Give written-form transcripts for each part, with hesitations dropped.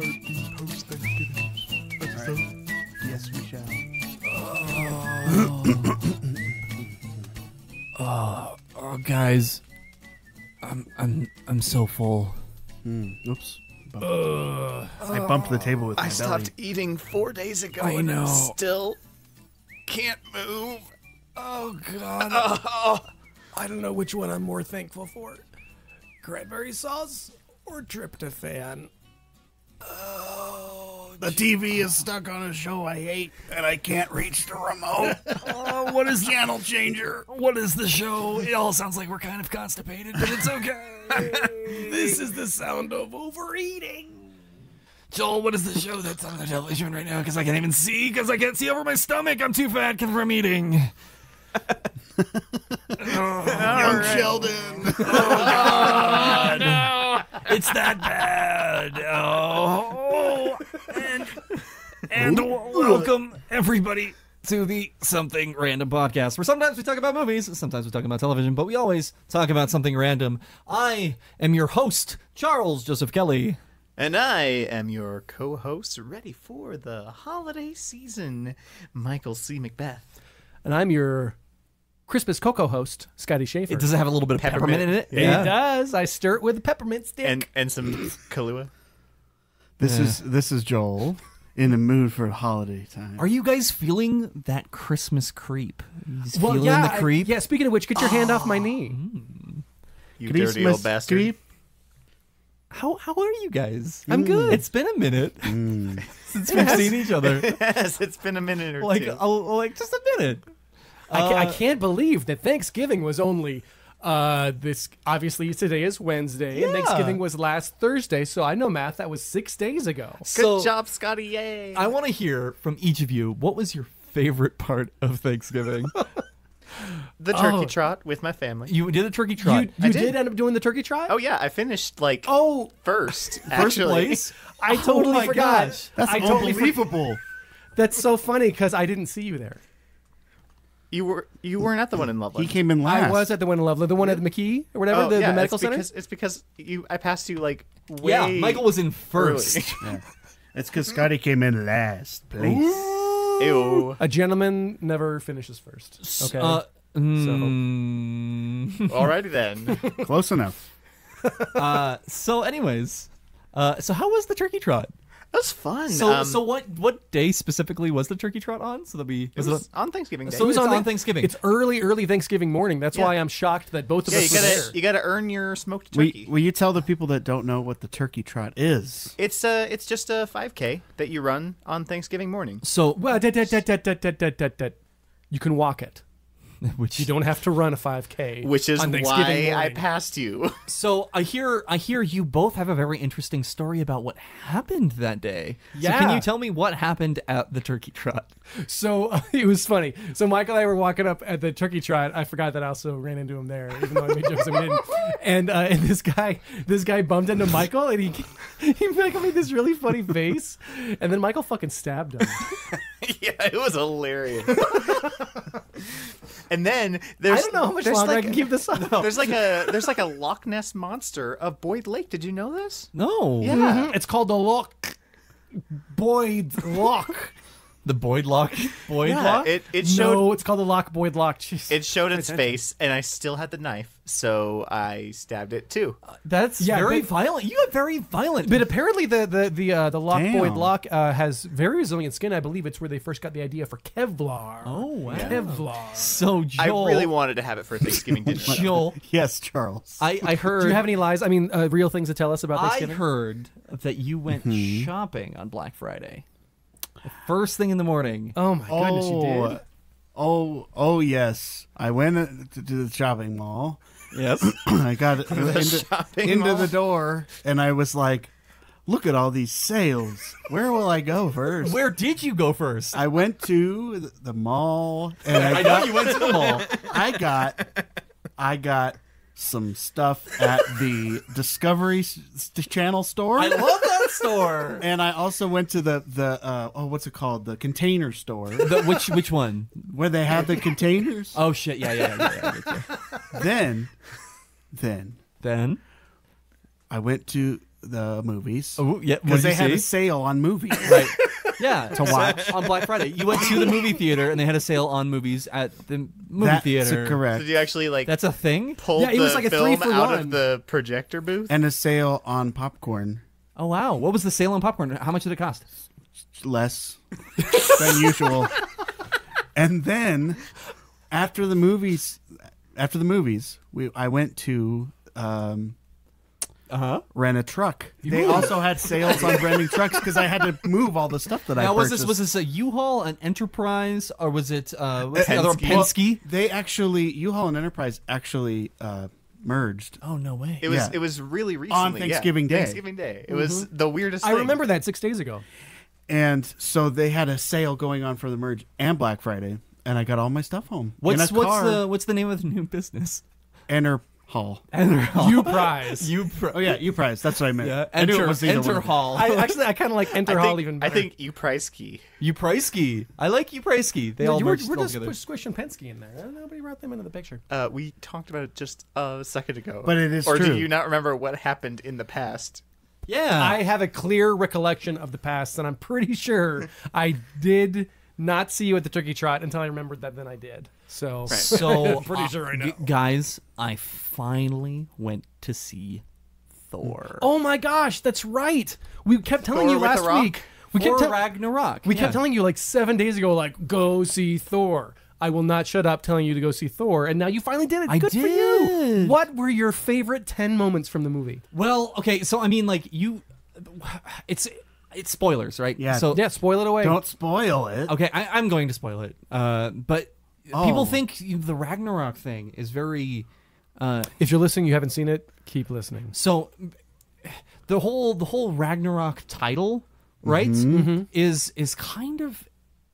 start the post-Thanksgiving episode? Right. Yes, we shall. Guys, I'm so full. Oops. I bumped the table with my I belly. stopped eating 4 days ago. I know. And still can't move. Oh God. I don't know which one I'm more thankful for. Cranberry sauce or tryptophan? The TV is stuck on a show I hate, and I can't reach the remote. What is channel changer? What is the show? It all sounds like we're kind of constipated, but it's okay. This is the sound of overeating. Joel, what is the show that's on the television right now? Because I can't even see, because I can't see over my stomach. I'm too fat from eating. Young Sheldon. Oh, God. No. It's that bad. Oh. And welcome, everybody, to the Something Random podcast, where sometimes we talk about movies, sometimes we talk about television, but we always talk about something random. I am your host, Charles Joseph Kelly. And I am your co-host, ready for the holiday season, Michael C. Macbeth. And I'm your Christmas cocoa host, Scotty Schaefer. Does it have a little bit of peppermint in it? It does. I stir it with a peppermint stick. And some Kahlua. This is Joel in the mood for holiday time. Are you guys feeling that Christmas creep? Feeling the creep? Yeah, speaking of which, get your hand off my knee. You dirty old bastard. Creep? How are you guys? I'm good. It's been a minute since we've seen each other. Yes, it's been a minute or two. Like just a minute. I can't believe that Thanksgiving was only this. Obviously, today is Wednesday, and Thanksgiving was last Thursday. So I know math. That was 6 days ago. Good job, Scotty. Yay. I want to hear from each of you. What was your favorite part of Thanksgiving? The turkey trot with my family. You did a turkey trot. You did end up doing the turkey trot? Oh, yeah. I finished, first, First actually. place. I totally my forgot. gosh. That's I totally unbelievable. That's so funny because I didn't see you there. You weren't at the one in Loveland. He came in last. I was at the one in Loveland, the one at the Mikeal or whatever, the medical center. It's because I passed you way. Yeah, Michael was in first. early. Yeah. It's because Scotty came in last place. Ew. A gentleman never finishes first. Okay. Alrighty then. Close enough. So anyways, so how was the turkey trot? That was fun. So what day specifically was the turkey trot on? So it was on Thanksgiving Day. So it's on Thanksgiving. It's early Thanksgiving morning. That's why I'm shocked that both of us were there. you gotta earn your smoked turkey. Will you tell the people that don't know what the turkey trot is? It's just a 5K that you run on Thanksgiving morning. So Well, you can walk it. which You don't have to run a 5K. Which is on why Thanksgiving I morning. passed you. So I hear you both have a very interesting story about what happened that day. Yeah. So can you tell me what happened at the turkey trot? So it was funny. So Michael and I were walking up at the turkey trot. I forgot that I also ran into him there, even though I made jokes I didn't. And this guy bumped into Michael, and Michael made this really funny face, and then Michael fucking stabbed him. Yeah, it was hilarious. And then there's I don't know how much longer I can keep this up. There's like a Loch Ness monster of Boyd Lake. Did you know this? No. Yeah. Mhm. It's called the Boyd Lock. The Boyd Lock. Yeah, it showed. No, it's called the Lock Boyd Lock. Jeez. It showed its face, and I still had the knife, so I stabbed it too. That's very violent. You got very violent. But apparently the Lock Damn. Boyd Lock has very resilient skin. I believe it's where they first got the idea for Kevlar. Oh, wow. Kevlar. So Joel, I really wanted to have it for Thanksgiving dinner. Joel, Yes, Charles. I heard. Do you have any lies? I mean, real things to tell us about I Thanksgiving? heard that you went shopping on Black Friday. The first thing in the morning. Oh my goodness, you did. Oh, yes. I went to the shopping mall. Yes. I got into shopping mall? the door, and I was like, look at all these sales. Where will I go first? Where did you go first? I went to the mall, and I know you went to the mall. I got some stuff at the Discovery Channel store. I love that store. And I also went to the what's it called? The Container store. Which one? Where they have the containers. Oh shit! Yeah. Then Then I went to the movies. Oh, yeah. What Because did they you had see? a sale on movies. Right. Yeah. To watch. on Black Friday. You went to the movie theater and they had a sale on movies at the movie That's theater. correct. Did you actually like That's a thing? pull Yeah, it was the like a film 3 for out 1. of the projector booth? And a sale on popcorn. Oh, wow. What was the sale on popcorn? How much did it cost? Less than usual. And then after the movies, I went to rent a truck. They also had sales on renting trucks because I had to move all the stuff that I Now, purchased. was this a U-Haul, an Enterprise, or was it what's the other one? Penske. Penske? They actually, U-Haul and Enterprise actually merged Oh, no way. It was Yeah. it was really recently. on Thanksgiving Day. Thanksgiving Day. It was the weirdest I thing. remember that 6 days ago. And so they had a sale going on for the merge and Black Friday, and I got all my stuff home in a car. What's the name of the new business? Enter Hall. You prize. Oh yeah, you prize. That's what I meant. Yeah, I knew it was either Enter one. Hall. I kind of like Enter Hall even I better. think you price key. Upriski. I like Upriski. They all we're merged just together. squishing Penske in there. Nobody brought them into the picture. We talked about it just a second ago. But it is or true. do you not remember what happened in the past? Yeah. I have a clear recollection of the past, and I'm pretty sure I did not see you at the turkey trot until I remembered that. Then I did. So, So, I'm pretty sure I know. guys, I finally went to see Thor. Oh my gosh, that's right. We kept telling Thor you with last the rock? week. We For kept Ragnarok. We kept telling you like 7 days ago, like, go see Thor. I will not shut up telling you to go see Thor, and now you finally did it. I Good for you. did. What were your favorite 10 moments from the movie? Well, okay, so I mean, like it's spoilers, right? Yeah. So Yeah, spoil it away. Don't spoil it. okay, I'm going to spoil it. But people think the Ragnarok thing is very. If you're listening, you haven't seen it, keep listening. So the whole Ragnarok title, right, is kind of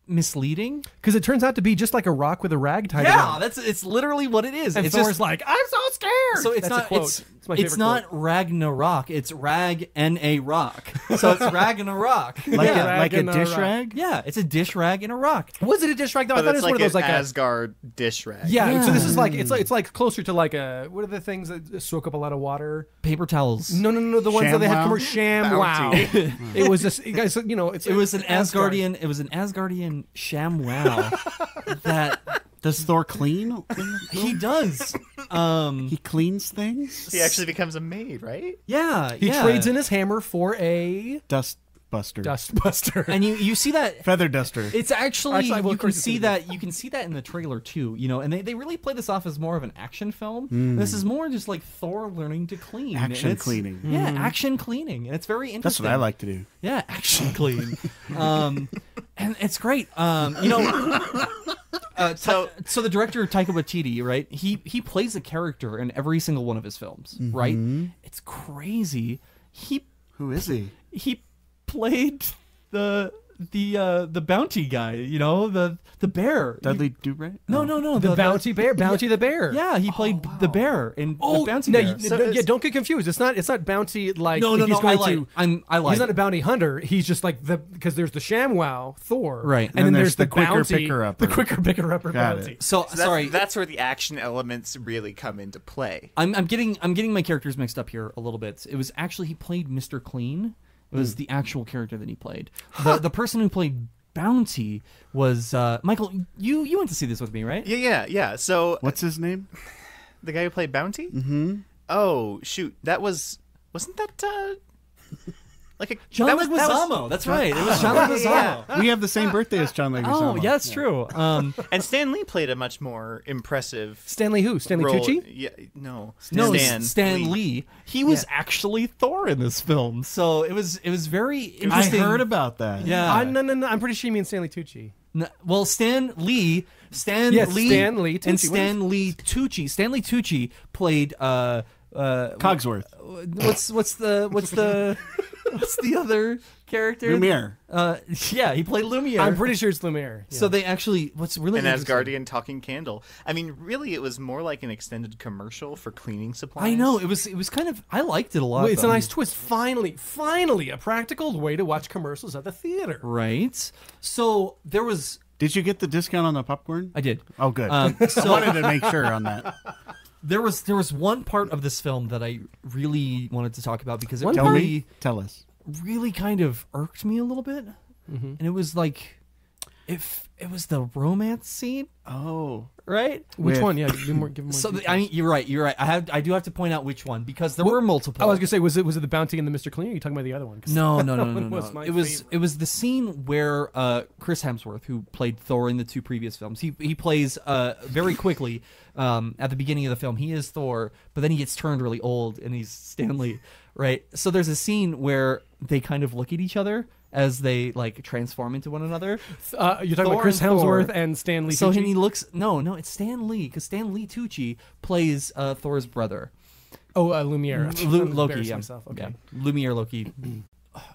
misleading. Because it turns out to be just like a rock with a rag tied Yeah, around it. it's literally what it is. And It's Thor's just like, I'm so scared. so it's That's not a quote. it's my it's favorite not quote. Ragnarok. It's Rag and a Rock. So it's Ragnarok. Like yeah. like a Rag and a dish rock. rag. Yeah, it's a dish rag and a rock. Was it a dish rag though? I But thought it it's was like one of those an like a Asgard dish rag. yeah. So this is like it's like closer to like a what are the things that soak up a lot of water? Paper towels. No, the ones that they have ShamWow? commercial sham wow. It was just you guys, you know, It was an Asgardian. It was an Asgardian ShamWow that Does Thor clean? he does. He cleans things. He actually becomes a maid, right? Yeah, He trades in his hammer for a Dust buster. dustbuster. and you see that. Feather duster. It's actually, Actually, well, you of can course it's see gonna that you can see that in the trailer too, you know, and they really play this off as more of an action film. This is more just like Thor learning to clean. and Action it's- cleaning. Yeah, action cleaning, and it's very That's interesting. what I like to do. Yeah, action clean. And it's great. You know, so the director Taika Waititi, right? He plays a character in every single one of his films, right? It's crazy. Who is he? He played the bounty guy, you know, the bear. Dudley Do-Right? No, the Bounty Bear, Bounty the Bear. Yeah, he played the bear in the bounty no, bear. don't get confused. It's not Bounty like No, he's I going lied. to. I lied. He's not a bounty hunter. He's just like because there's the ShamWow Thor, Right. and then there's the quicker bounty, picker-upper. the quicker picker upper Got bounty. it. So sorry. That's where the action elements really come into play. I'm getting my characters mixed up here a little bit. It was actually he played Mr. Clean. It was the actual character that he played. The person who played Bounty was Mikeal. You went to see this with me, right? Yeah. So What's his name? the guy who played Bounty? Mm-hmm. Oh shoot, wasn't that like a John that was- Leguizamo. That's right. It was John Leguizamo. We have the same birthday as John Leguizamo. Oh, yeah, that's true. And Stan Lee played a much more impressive Stanley who? Stanley role. Tucci? Yeah, no, No, Stan Lee. He was actually Thor in this film, so it was very I interesting. heard about that. Yeah. No. I'm pretty sure you mean Stanley Tucci. Well, Stan Lee, Yes, Stan Lee and Tucci. What Stan Lee Tucci. Stanley Tucci played Cogsworth. what's the other character? Lumiere. Yeah, he played Lumiere. I'm pretty sure it's Lumiere. So they actually, what's really an interesting- Asgardian talking candle. I mean, really, it was more like an extended commercial for cleaning supplies. I know it was kind of. I liked it a lot. Well, it's a though. nice twist. Finally, a practical way to watch commercials at the theater. right? So there was. Did you get the discount on the popcorn? I did. Oh, good. So I wanted to make sure on that. There was one part of this film that I really wanted to talk about because it Tell us. really kind of irked me a little bit, and it was like, if it was the romance scene. Oh, right. Which one? Yeah, give more. So I mean, you're right. I do have to point out which one because there were multiple. I was gonna say, was it the bounty and the Mr. Clean? Or are you talking about the other one? No. Was It was the scene where Chris Hemsworth, who played Thor in the 2 previous films, he plays very quickly at the beginning of the film. He is Thor, but then he gets turned really old and he's Stanley, right? So there's a scene where they kind of look at each other as they like transform into one another. You're talking about Chris Hemsworth and Stan Lee. So Tucci? he looks no, it's Stan Lee because Stan Lee Tucci plays Thor's brother. Oh, Lumiere. Loki. Yeah. Myself. Okay. Yeah. Lumiere Loki.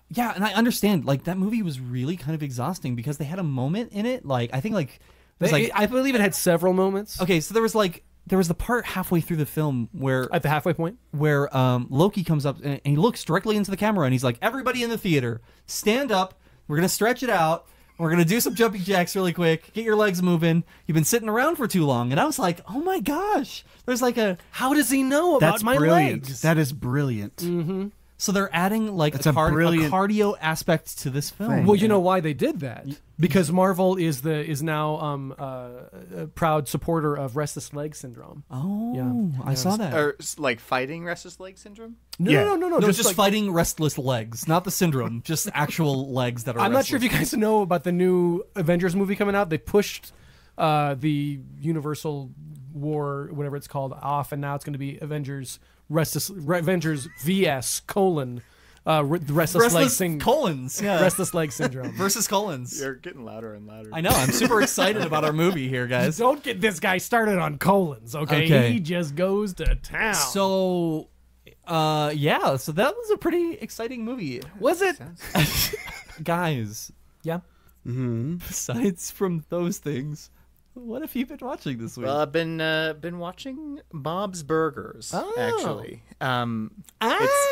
Yeah, and I understand. Like that movie was really kind of exhausting because they had a moment in it. Like I think like it was I believe it had several moments. Okay, so there was the part halfway through the film where At the halfway point? where Loki comes up and he looks directly into the camera and he's like, "Everybody in the theater, stand up. We're gonna stretch it out. We're gonna do some jumping jacks really quick. Get your legs moving. You've been sitting around for too long." And I was like, "Oh my gosh!" There's like a How does he know about that's my brilliant. legs? That is brilliant. Mm-hmm. so they're adding like That's a a brilliant cardio aspect to this film. thing. Well, you know why they did that? Because Marvel is now a proud supporter of restless leg syndrome. Oh, Yeah. I saw that. Or like fighting restless leg syndrome. Yeah. No. just like, fighting restless legs, not the syndrome, just actual legs that are. I'm not sure if you guys know about the new Avengers movie coming out. They pushed the Universal War, whatever it's called, off, and now it's going to be Avengers VS restless leg syndrome versus colons. You're getting louder and louder. I know. I'm super excited about our movie here, guys. Don't get this guy started on colons, okay? He just goes to town. So, yeah. So that was a pretty exciting movie, was it? guys? Yeah. Besides from those things, what have you been watching this week? Well, I've been watching Bob's Burgers. Oh. Actually,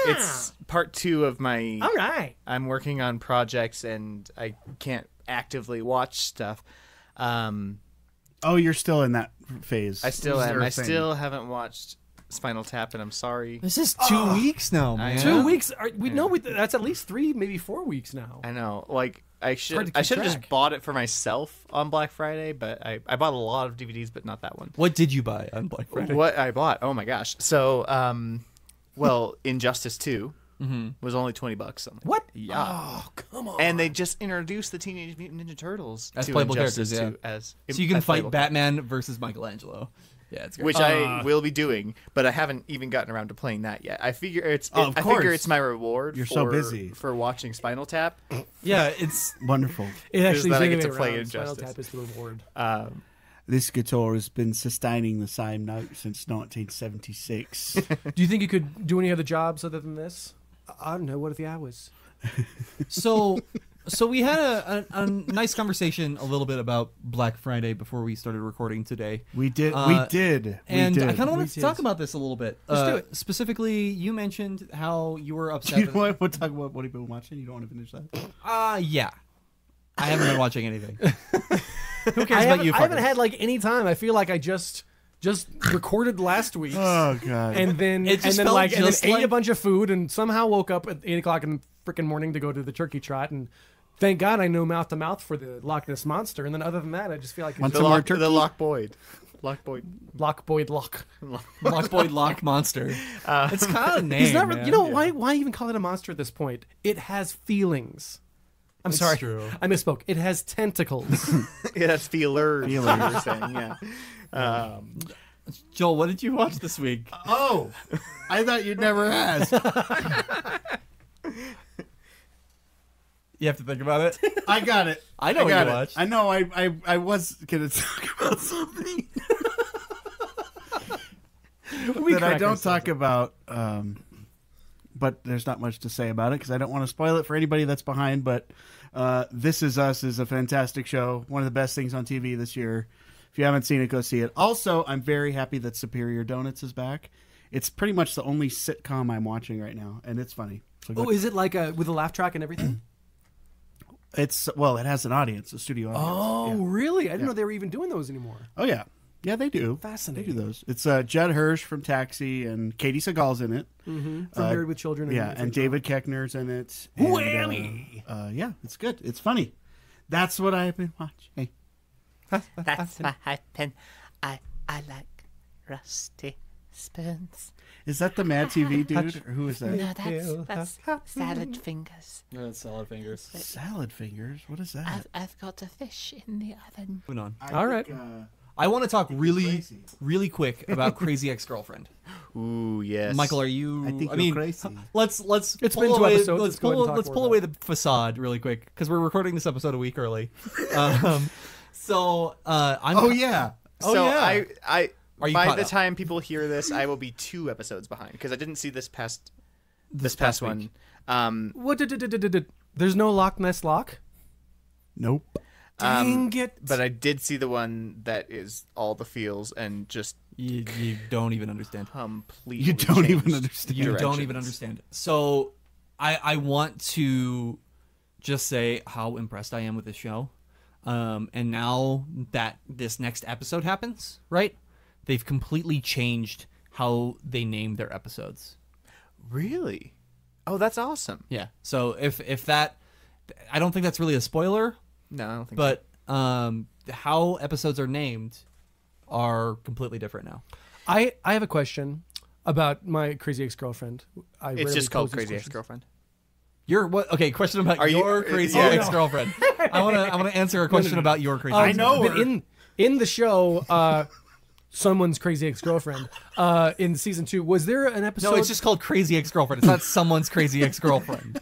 it's part 2 of my. All right. I'm working on projects and I can't actively watch stuff. Oh, you're still in that phase. I still Is am. there a I thing? still haven't watched Spinal Tap, and I'm sorry. This is 2 weeks now, man. 2 weeks. That's at least 3, maybe 4 weeks now. I know. Like I hard should to have keep just track. bought it for myself on Black Friday, but I bought a lot of DVDs, but not that one. What did you buy on Black Friday? What I bought? Oh my gosh! So, well, Injustice 2 was only $20 something. What? Yeah. Oh, come on. And they just introduced the Teenage Mutant Ninja Turtles As to playable Injustice characters, 2 as So you can as fight playable Batman versus Michelangelo. Yeah, it's great. which I will be doing, but I haven't even gotten around to playing that yet. I figure of I course. figure it's my reward. You're for, so busy. for watching Spinal Tap. yeah, it's Wonderful. It actually that I is get the to other play way around. Spinal Injustice. Tap is the reward. This guitar has been sustaining the same note since 1976. Do you think you could do any other jobs other than this? I don't know. What are the hours? so we had a nice conversation a little bit about Black Friday before we started recording today. We did. And we I did. kind of wanted We to talk about this a little bit. Let's do it. Specifically, you mentioned how you were upset. You know what? We'll talk about what you've been watching. You don't want to finish that? Yeah. I haven't been watching anything. Who cares I about you? haven't, I haven't fuckers? had like any time. I feel like I just recorded last week. Oh god. And then It just felt ate just a like- bunch of food and somehow woke up at 8 o'clock in the freaking morning to go to the turkey trot, and thank God I know mouth to mouth for the Loch Ness monster. And then other than that, I just feel like Want it's some more turkey? The Lock Boyd. Lock Boyd. Loch Boyd Loch. Lock Boyd Lock Monster. It's kind of a name. He's not. man. You know why even call it a monster at this point? It has feelings. I'm It's sorry, true. I misspoke. It has tentacles. Yeah, that's feelers. You Feelers. were saying, yeah. Joel, what did you watch this week? Oh, I thought you'd never ask. You have to think about it. I got it. I know what got you it. watched. I know. I was gonna talk about something that I don't talk about. But there's not much to say about it because I don't want to spoil it for anybody that's behind. But This Is Us is a fantastic show. One of the best things on TV this year. If you haven't seen it, go see it. Also, I'm very happy that Superior Donuts is back. It's pretty much the only sitcom I'm watching right now, and it's funny. So Oh, is it like with a laugh track and everything? it has an audience, a studio audience. Oh, Yeah. really? I didn't know they were even doing those anymore. Oh yeah. Yeah, they do. Fascinating. They do those. It's Judd Hirsch from Taxi, and Katie Seagal's in it. From Married with Children. Yeah, and David Koechner's in it. And, Whammy! Yeah, it's good. It's funny. That's what I've been watching. That's what happened. I like rusty spoons. Is that the Mad TV dude, or who is that? No, that's salad fingers. No, it's salad fingers. Salad Fingers. What is that? I've got a fish in the oven. Moving on. I All think, I want to talk really, crazy. really quick about Crazy Ex-Girlfriend. Ooh, yes. Michael, are you? I think mean, you're crazy. let's It's pull been 2 away, episodes. Let's Let's go ahead and talk let's more pull about away the facade really quick because we're recording this episode a week early. So I'm. Oh yeah. Oh, So yeah. I Are you by caught the up? time people hear this, I will be 2 episodes behind because I didn't see this past past one. What? There's no Loch Ness Lock? Nope. Dang it. But I did see the one that is all the feels and just You don't even understand. completely. You don't even changed understand. You don't directions. even understand. So I want to just say how impressed I am with this show. And now that this next episode happens, right? They've completely changed how they name their episodes. Really? Oh, that's awesome. Yeah. So if that, I don't think that's really a spoiler, No, I don't think. but how episodes are named are completely different now. I have a question about my Crazy Ex-Girlfriend. It's just called Crazy Ex-Girlfriend. Your what? Okay, question about Are you- your crazy yeah. ex-girlfriend. I want to answer a question about your crazy. I know ex-girlfriend. But in the show, someone's Crazy Ex-Girlfriend, in season 2, was there an episode? No, it's just called Crazy Ex-Girlfriend. It's not someone's crazy ex-girlfriend.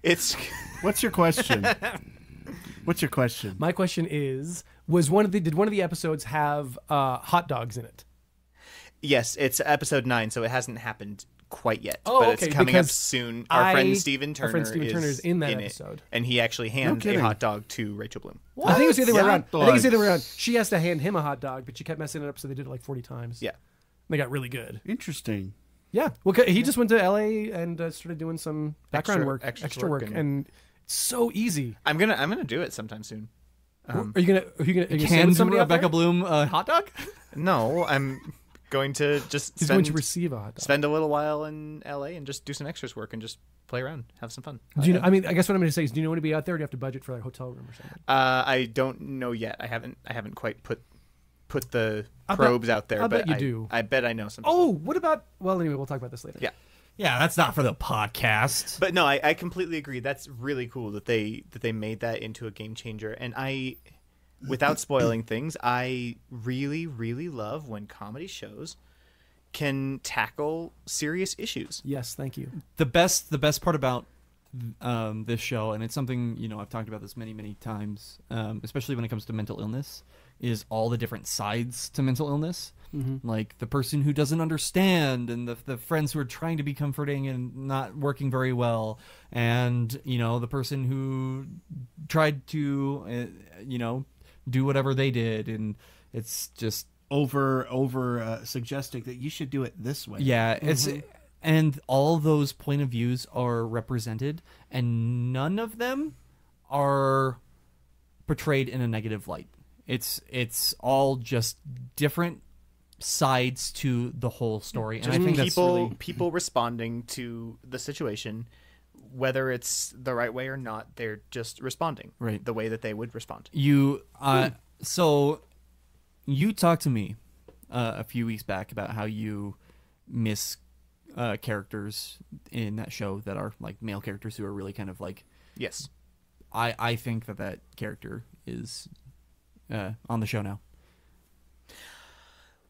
It's What's your question? What's your question? My question is, did one of the episodes have hot dogs in it? yes, it's episode 9, so it hasn't happened quite yet. Oh, but okay, it's coming up because soon. Our friend Steven Turner, is in that it, episode. and he actually hands a kidding. hot dog to Rachel Bloom. I think it's the other way Hot around. I think it's the other way dogs. around. She has to hand him a hot dog, but she kept messing it up, so they did it like 40 times. Yeah. They got really good. Interesting. Yeah. Well, he just went to LA and started doing some background work, extra work, work and it's so easy. I'm gonna do it sometime soon. Are you gonna stay Can with somebody out Rebecca there? Bloom a hot dog? No, I'm going to just He's going to receive a hot dog. spend a little while in LA and just do some extras work and just play around, have some fun. Do you know, I mean, I guess what I'm going to say is, do you want to be out there, or do you have to budget for like a hotel room or something? I don't know yet. I haven't quite put the I'll probes out there. I'll but bet you do. I bet I know some. Oh, what about? Well, anyway, we'll talk about this later. Yeah. Yeah, that's not for the podcast. But no, I completely agree. That's really cool that they made that into a game changer. And without spoiling things, I really, really love when comedy shows can tackle serious issues. Yes, thank you. The best part about this show, and it's something I've talked about this many times, especially when it comes to mental illness, is all the different sides to mental illness. Mm-hmm. Like the person who doesn't understand, and the friends who are trying to be comforting and not working very well, and the person who tried to do whatever they did, and it's just Over suggesting that you should do it this way. yeah, it's and all those point of views are represented, and none of them are portrayed in a negative light. It's all just different sides to the whole story, and I think that's really people responding to the situation, whether it's the right way or not, they're just responding Right. the way that they would respond. So you talked to me a few weeks back about how you miss characters in that show that are like male characters who are really kind of like. Yes. I think that character is on the show now.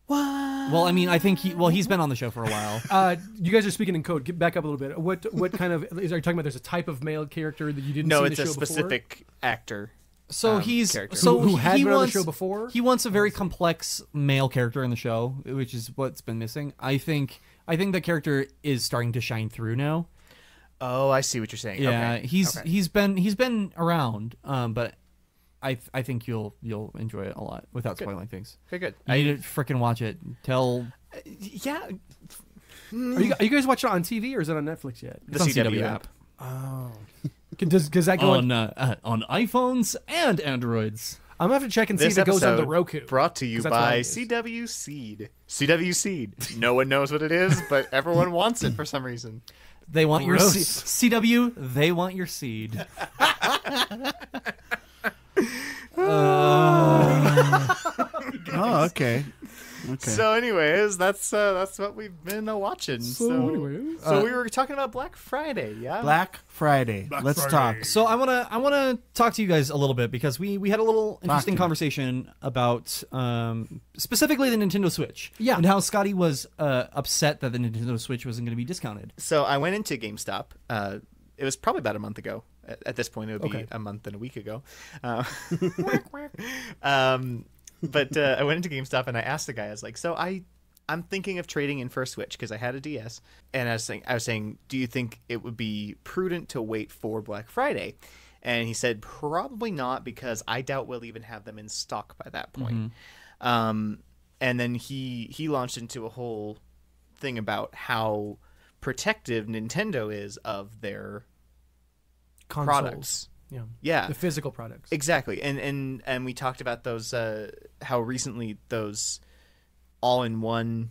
What? Well, I mean, I think he's been on the show for a while. You guys are speaking in code. Get back up a little bit. What kind of are you talking about? There's a type of male character that you didn't see No, in it's the a show specific actor. So he's character. so Who had he been on the wants, show before? He wants a very complex male character in the show, which is what's been missing. I think the character is starting to shine through now. Oh, I see what you're saying. Yeah, okay. he's been around, but I think you'll enjoy it a lot without spoiling things. Very good. You need to freaking watch it. Yeah, Are you guys watching it on TV or is it on Netflix yet? the It's on CW app. Oh, does that go on iPhones and Androids. I'm gonna have to check and see This if it goes on the episode Roku. brought to you 'cause that's what by I use. CW Seed. CW Seed. No one knows what it is, but everyone wants it for some reason. They want your Gross. CW. They want your seed. Oh, okay. Okay. So, anyways, that's what we've been watching. So we were talking about Black Friday, yeah. Black Friday. Let's talk. So I wanna talk to you guys a little bit because we had a little interesting conversation about specifically the Nintendo Switch. Yeah. And how Scotty was upset that the Nintendo Switch wasn't going to be discounted. So I went into GameStop. It was probably about a month ago. At this point, it would be Okay. a month and a week ago. But I went into GameStop and I asked the guy, I was like, so I'm thinking of trading in for a Switch because I had a DS, and I was saying, do you think it would be prudent to wait for Black Friday? And he said, probably not, because I doubt we'll even have them in stock by that point. And then he launched into a whole thing about how protective Nintendo is of their Consoles. products. Yeah. The physical products. Exactly. And we talked about those how recently those all-in-one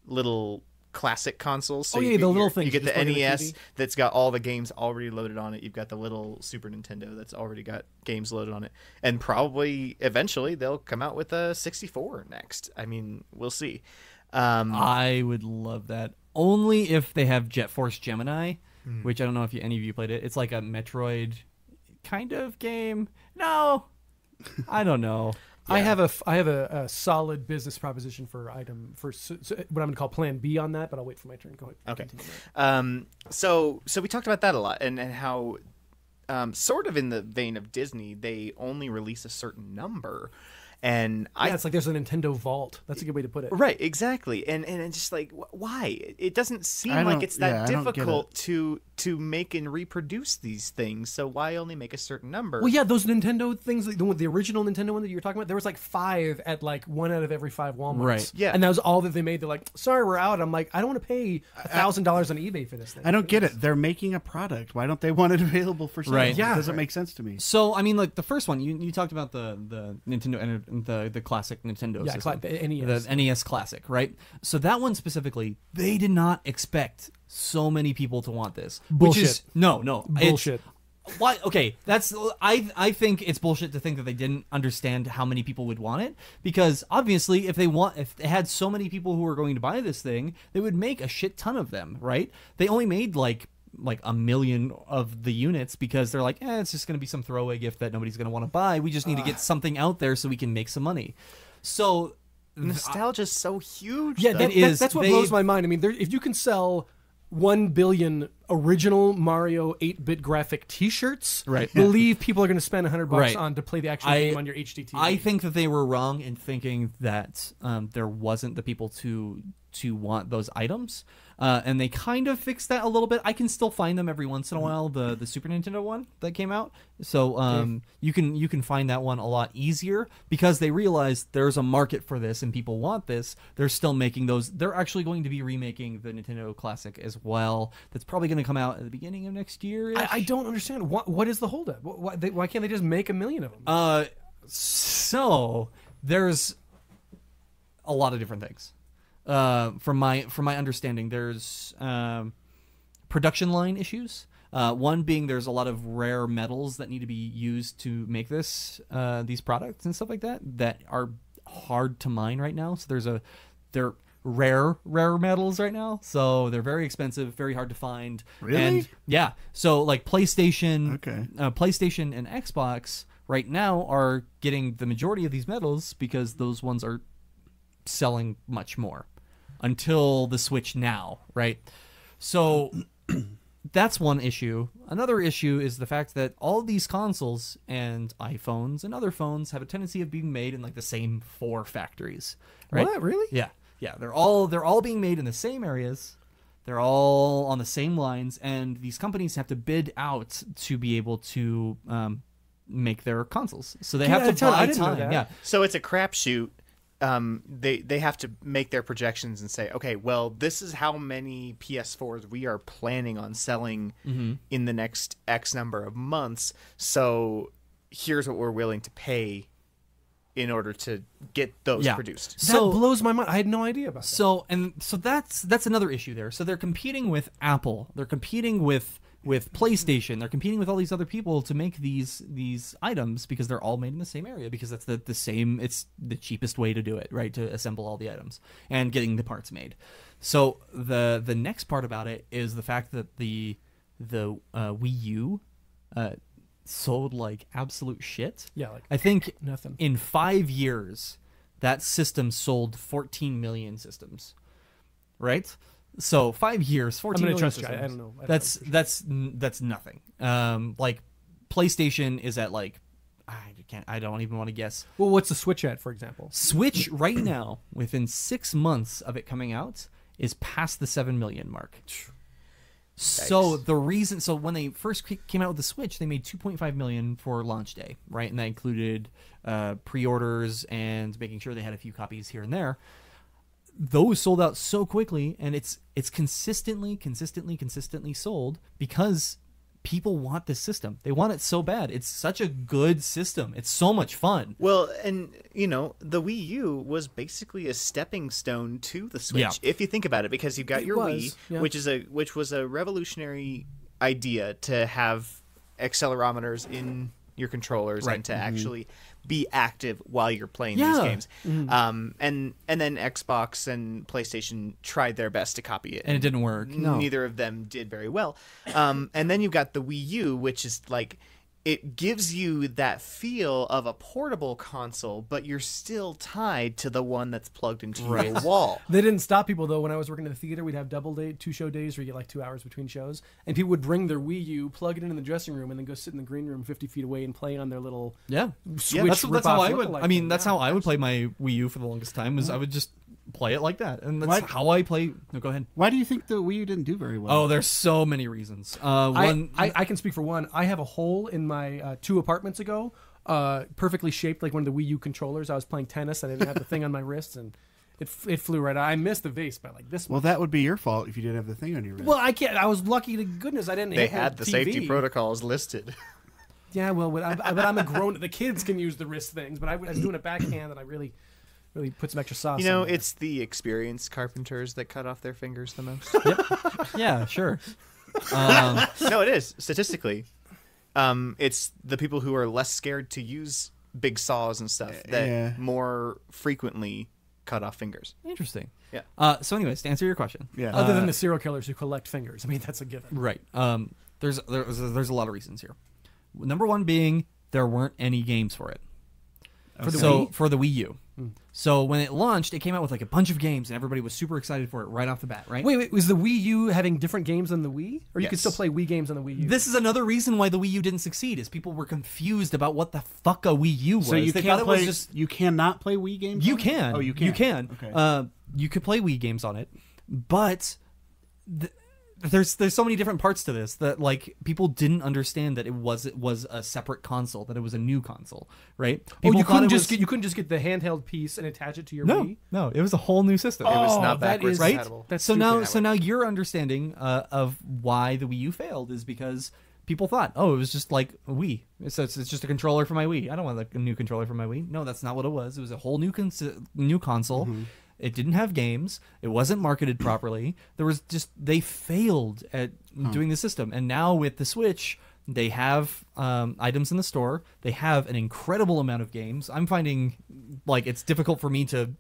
little classic consoles. So Oh, yeah, you the get little things You get you the just plug in the NES TV. that's got all the games already loaded on it. You've got the little Super Nintendo that's already got games loaded on it. And probably eventually they'll come out with a 64 next. I mean, we'll see. I would love that. Only if they have Jet Force Gemini, which I don't know if any of you played it. It's like a Metroid kind of game. No, I don't know. I have a solid business proposition for what I'm going to call Plan B on that, but I'll wait for my turn. Go ahead. Okay. Continue. So we talked about that a lot, and how sort of in the vein of Disney, they only release a certain number. And It's like there's a Nintendo Vault. That's a good way to put it. Right, exactly. And it's just like, why? It doesn't seem I like don't- it's that yeah, I don't get difficult to make and reproduce these things. So why only make a certain number? Well, yeah, those Nintendo things, the original Nintendo one that you were talking about, there was like 5 at like 1 out of every 5 Walmarts. Right. Yeah. And that was all that they made. They're like, sorry, we're out. I'm like, I don't want to pay $1,000 on eBay for this thing. I don't get it. They're making a product. Why don't they want it available for sale? Right. Yeah. It doesn't make sense to me. So I mean, like the first one, you talked about the Nintendo and the classic Nintendo Yeah, system, the NES. the NES Classic, right? So that one specifically, they did not expect so many people to want this. Bullshit. Which is, no, it's- Bullshit. Why? Okay, that's I think it's bullshit to think that they didn't understand how many people would want it, because obviously if they had so many people who were going to buy this thing, they would make a shit ton of them, right? They only made like 1 million of the units because they're like, it's just going to be some throwaway gift that nobody's going to want to buy. We just need to get something out there so we can make some money. So Nostalgia's so huge. Yeah, though. that's what blows my mind. I mean, if you can sell 1 billion original Mario 8-bit graphic T-shirts, Right. believe people are going to spend $100 Right. on to play the actual game on your HD TV. I think that they were wrong in thinking that there wasn't the people to want those items, and they kind of fixed that a little bit. I can still find them every once in a while. The Super Nintendo one that came out, so you can find that one a lot easier because they realized there's a market for this and people want this. They're still making those. They're actually going to be remaking the Nintendo Classic as well. That's probably going to come out at the beginning of next year. I don't understand. What is the holdup? Why can't they just make 1 million of them? So there's a lot of different things. From my understanding, there's production line issues. One being there's a lot of rare metals that need to be used to make these products and stuff like that are hard to mine right now. So they're rare metals right now, so they're very expensive, very hard to find. Really? And yeah, so like PlayStation, Okay. PlayStation and Xbox right now are getting the majority of these metals because those ones are selling much more until the Switch now, right? So that's one issue. Another issue is the fact that all these consoles and iPhones and other phones have a tendency of being made in like the same 4 factories, right? What? Really? Yeah, they're all being made in the same areas. They're all on the same lines, and these companies have to bid out to be able to make their consoles. So they have to I buy didn't know time. that. Yeah, So it's a crapshoot. They have to make their projections and say, okay, well, this is how many PS4s we are planning on selling in the next X number of months. So here's what we're willing to pay in order to get those produced. That blows my mind. I had no idea about that. So that's another issue there. So they're competing with Apple. They're competing with PlayStation. They're competing with all these other people to make these items because they're all made in the same area, because that's the same. It's the cheapest way to do it, right? To assemble all the items and getting the parts made. So the next part about it is the fact that the Wii U sold like absolute shit. Yeah, like I think nothing. In 5 years, that system sold 14 million systems, right? So 5 years, 14 million trust systems. you. I don't know. That's nothing. Like PlayStation is at like I don't even want to guess. Well, what's the Switch at, for example? Switch right now, within 6 months of it coming out, is past the 7 million mark. So when they first came out with the Switch, they made 2.5 million for launch day, right? And that included pre-orders and making sure they had a few copies here and there. Those sold out so quickly, and it's consistently sold because people want this system. They want it so bad. It's such a good system. It's so much fun. Well, and the Wii U was basically a stepping stone to the Switch, if you think about it, because you've got your Wii, which was a revolutionary idea to have accelerometers in your controllers and to actually be active while you're playing these games. And then Xbox and PlayStation tried their best to copy it, and it didn't work. Neither of them did very well. And then you've got the Wii U, which is like, it gives you that feel of a portable console, but you're still tied to the one that's plugged into your wall. They didn't stop people, though. When I was working in the theater, we'd have double day, 2 show days where you get like 2 hours between shows, and people would bring their Wii U, plug it in the dressing room, and then go sit in the green room 50 feet away and play on their little Switch. That's how I would. I mean, that's how I would play my Wii U for the longest time. Was I would just play it like that, and that's how I play. No, go ahead. Why do you think the Wii U didn't do very well? Oh, there's so many reasons. I can speak for one. I have a hole in my 2 apartments ago, perfectly shaped like one of the Wii U controllers. I was playing tennis, and I didn't have the thing on my wrist, and it flew right out. I missed the vase by like this much. Well, that would be your fault if you didn't have the thing on your wrist. Well, I can't. I was lucky to goodness I didn't. They had the safety protocols listed. Yeah, well, but I'm a grown. The kids can use the wrist things, but I was doing it backhand, and I really put some extra sauce. It's the experienced carpenters that cut off their fingers the most. Yeah, sure. No, it is statistically. It's the people who are less scared to use big saws and stuff that more frequently cut off fingers. Interesting. Yeah. So, anyways, to answer your question, other than the serial killers who collect fingers, I mean that's a given. Right. There's a lot of reasons here. Number one being there weren't any games for it. For the Wii U. So when it launched, it came out with like a bunch of games, and everybody was super excited for it right off the bat, right? Wait, was the Wii U having different games than the Wii? Or you could still play Wii games on the Wii U? This is another reason why the Wii U didn't succeed, is people were confused about what the fuck a Wii U was. So you can't play, you cannot play Wii games? You can. Oh, you can? You can. Okay. You could play Wii games on it, but there's so many different parts to this that like people didn't understand that it was a separate console, that it was a new console, right? You couldn't just get the handheld piece and attach it to your Wii? No, it was a whole new system. It was not backwards compatible. That's so now your understanding of why the Wii U failed is because people thought, it was just like a Wii. It's just a controller for my Wii. I don't want like a new controller for my Wii. No, that's not what it was. It was a whole new console. Mm-hmm. It didn't have games. It wasn't marketed properly. They failed at doing the system. And now with the Switch, they have items in the store. They have an incredible amount of games. I'm finding like it's difficult for me to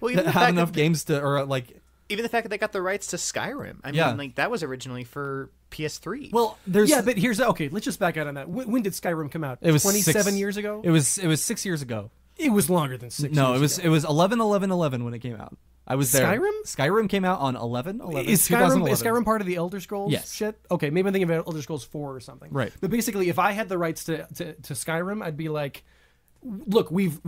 have enough games to, or like even the fact that they got the rights to Skyrim. I mean, like that was originally for PS3. Well, but let's just back out on that. When did Skyrim come out? It was 27 years ago. It was 6 years ago. It was longer than 6 years ago. No, it was 11/11/11 when it came out. I was there. Skyrim came out on 11/11. Is Skyrim part of the Elder Scrolls shit? Okay, maybe I'm thinking of Elder Scrolls 4 or something. Right. But basically, if I had the rights to Skyrim, I'd be like, look, we've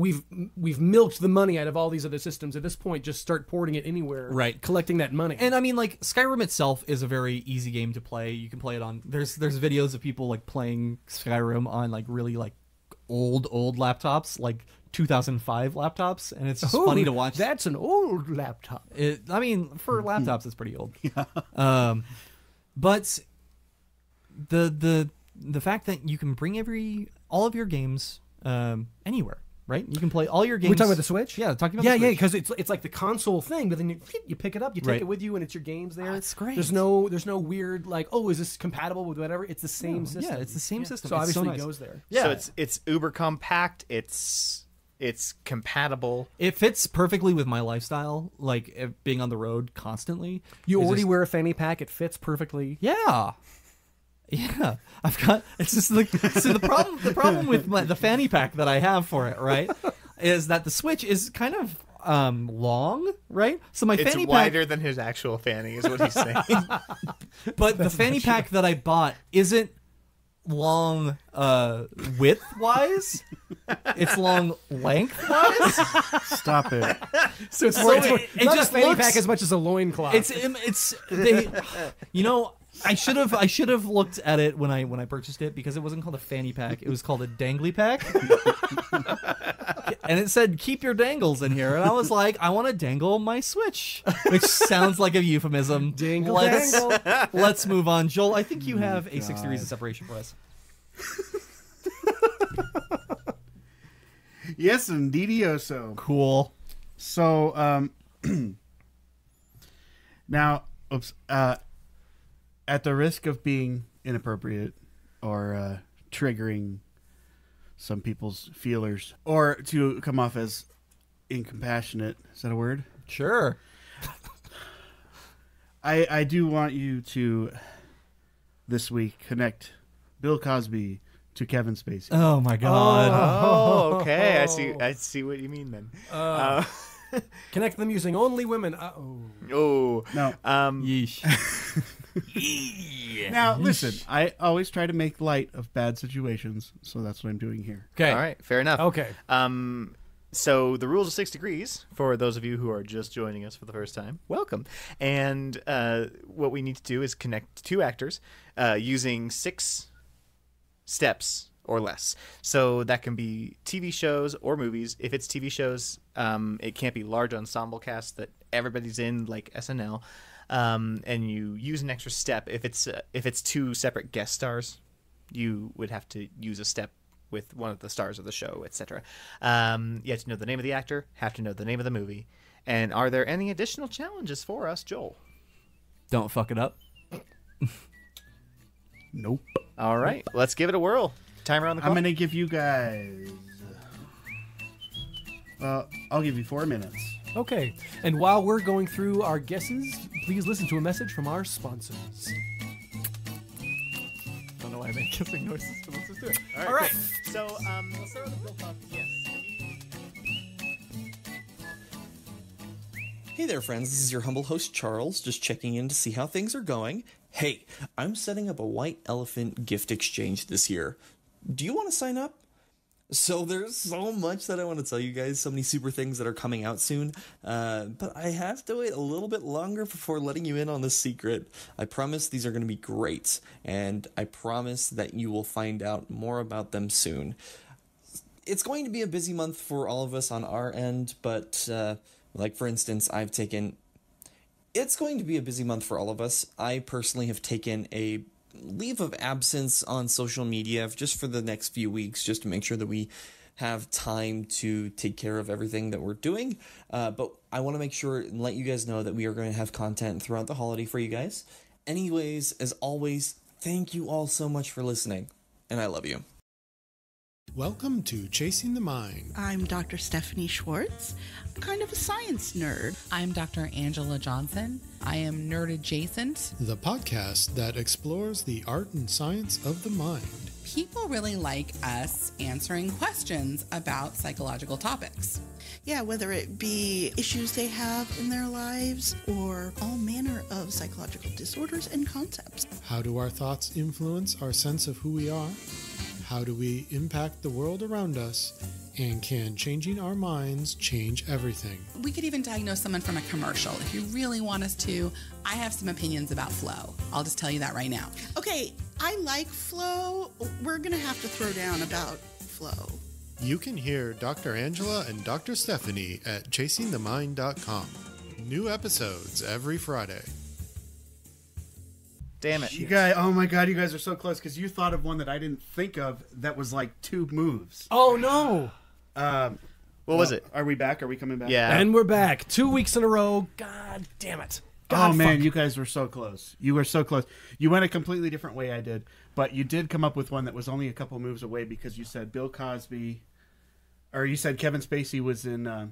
milked the money out of all these other systems. At this point, just start porting it anywhere. Right. Collecting that money. And I mean, like Skyrim itself is a very easy game to play. You can play it on. There's videos of people like playing Skyrim on like really like old laptops, like 2005 laptops, and it's just funny to watch. That's an old laptop. I mean, for laptops, it's pretty old. Yeah. But the fact that you can bring all of your games anywhere, right? You can play all your games. We're talking about the Switch? Yeah, talking about the Switch. Yeah, because it's like the console thing, but then you pick it up, you take it with you, and it's your games there. That's great. There's no weird like, oh, is this compatible with whatever? It's the same system. Yeah, it's the same system. So it's obviously nice. it goes there. Yeah. So it's uber compact. It's compatible. It fits perfectly with my lifestyle, like being on the road constantly. You already wear a fanny pack. It fits perfectly. Yeah. Yeah, I've got. It's just like so. The problem with the fanny pack that I have for it, right, is that the Switch is kind of long, right? So my fanny It's wider than his actual fanny, is what he's saying. but the fanny pack that I bought isn't long width wise. It's long length wise. Stop it. So it's So more, it not just a fanny looks- pack as much as a loincloth. It's they, you know. I should have looked at it when I purchased it because it wasn't called a fanny pack. It was called a dangly pack. And it said keep your dangles in here. And I was like, I want to dangle my Switch, which sounds like a euphemism. Dangle, Let's move on. Joel, I think you have a 6 degrees of separation for us. Yes, indeed. So Cool. So now, oops. At the risk of being inappropriate or triggering some people's feelers, or to come off as incompassionate, is that a word? Sure. I do want you to this week connect Bill Cosby to Kevin Spacey. Oh my God. Oh, okay. I see what you mean then. Connect them using only women. Oh No. Yeesh. Now, listen, I always try to make light of bad situations, so that's what I'm doing here. Okay. all right. Fair enough. Okay. So the rules of 6 degrees, for those of you who are just joining us for the first time, welcome. And what we need to do is connect two actors using 6 steps or less. So that can be TV shows or movies. If it's TV shows, it can't be large ensemble casts that everybody's in, like SNL. And you use an extra step. If it's 2 separate guest stars, you would have to use a step with one of the stars of the show, etc. You have to know the name of the actor, have to know the name of the movie. And are there any additional challenges for us, Joel? Don't fuck it up. Nope. All right, let's give it a whirl. Timer on the clock. I'm going to give you guys... I'll give you 4 minutes. Okay. And while we're going through our guesses, please listen to a message from our sponsors. I don't know why I make kissing noises, but let's just do it. All right. So let's start with the Bill Cosby. Yes. Hey there, friends. This is your humble host, Charles, just checking in to see how things are going. Hey, I'm setting up a white elephant gift exchange this year. Do you want to sign up? So there's so much that I want to tell you guys, so many super things that are coming out soon, but I have to wait a little bit longer before letting you in on the secret. I promise these are going to be great, and I promise that you will find out more about them soon. It's going to be a busy month for all of us on our end, but like for instance, it's going to be a busy month for all of us. I personally have taken a leave of absence on social media just for the next few weeks, just to make sure that we have time to take care of everything that we're doing. But I want to make sure and let you guys know that we are going to have content throughout the holiday for you guys. Anyways, as always, thank you all so much for listening, and I love you. Welcome to Chasing the Mind. I'm Dr. Stephanie Schwartz. I'm kind of a science nerd. I'm Dr. Angela Johnson. I am nerd adjacent. The podcast that explores the art and science of the mind. People really like us answering questions about psychological topics. Yeah, whether it be issues they have in their lives or all manner of psychological disorders and concepts. How do our thoughts influence our sense of who we are? How do we impact the world around us? And can changing our minds change everything? We could even diagnose someone from a commercial. If you really want us to, I have some opinions about flow. I'll just tell you that right now. Okay, I like flow. We're going to have to throw down about flow. You can hear Dr. Angela and Dr. Stephanie at chasingthemind.com. New episodes every Friday. Damn it. You guys, oh my God, you guys are so close because you thought of one that I didn't think of that was like 2 moves. Oh no! What was it? Are we back? Are we coming back? Yeah. And we're back 2 weeks in a row. God damn it. God, oh man, fuck. you guys were so close. You were so close. You went a completely different way I did, but you did come up with one that was only a couple moves away because you said Bill Cosby, or you said Kevin Spacey was in House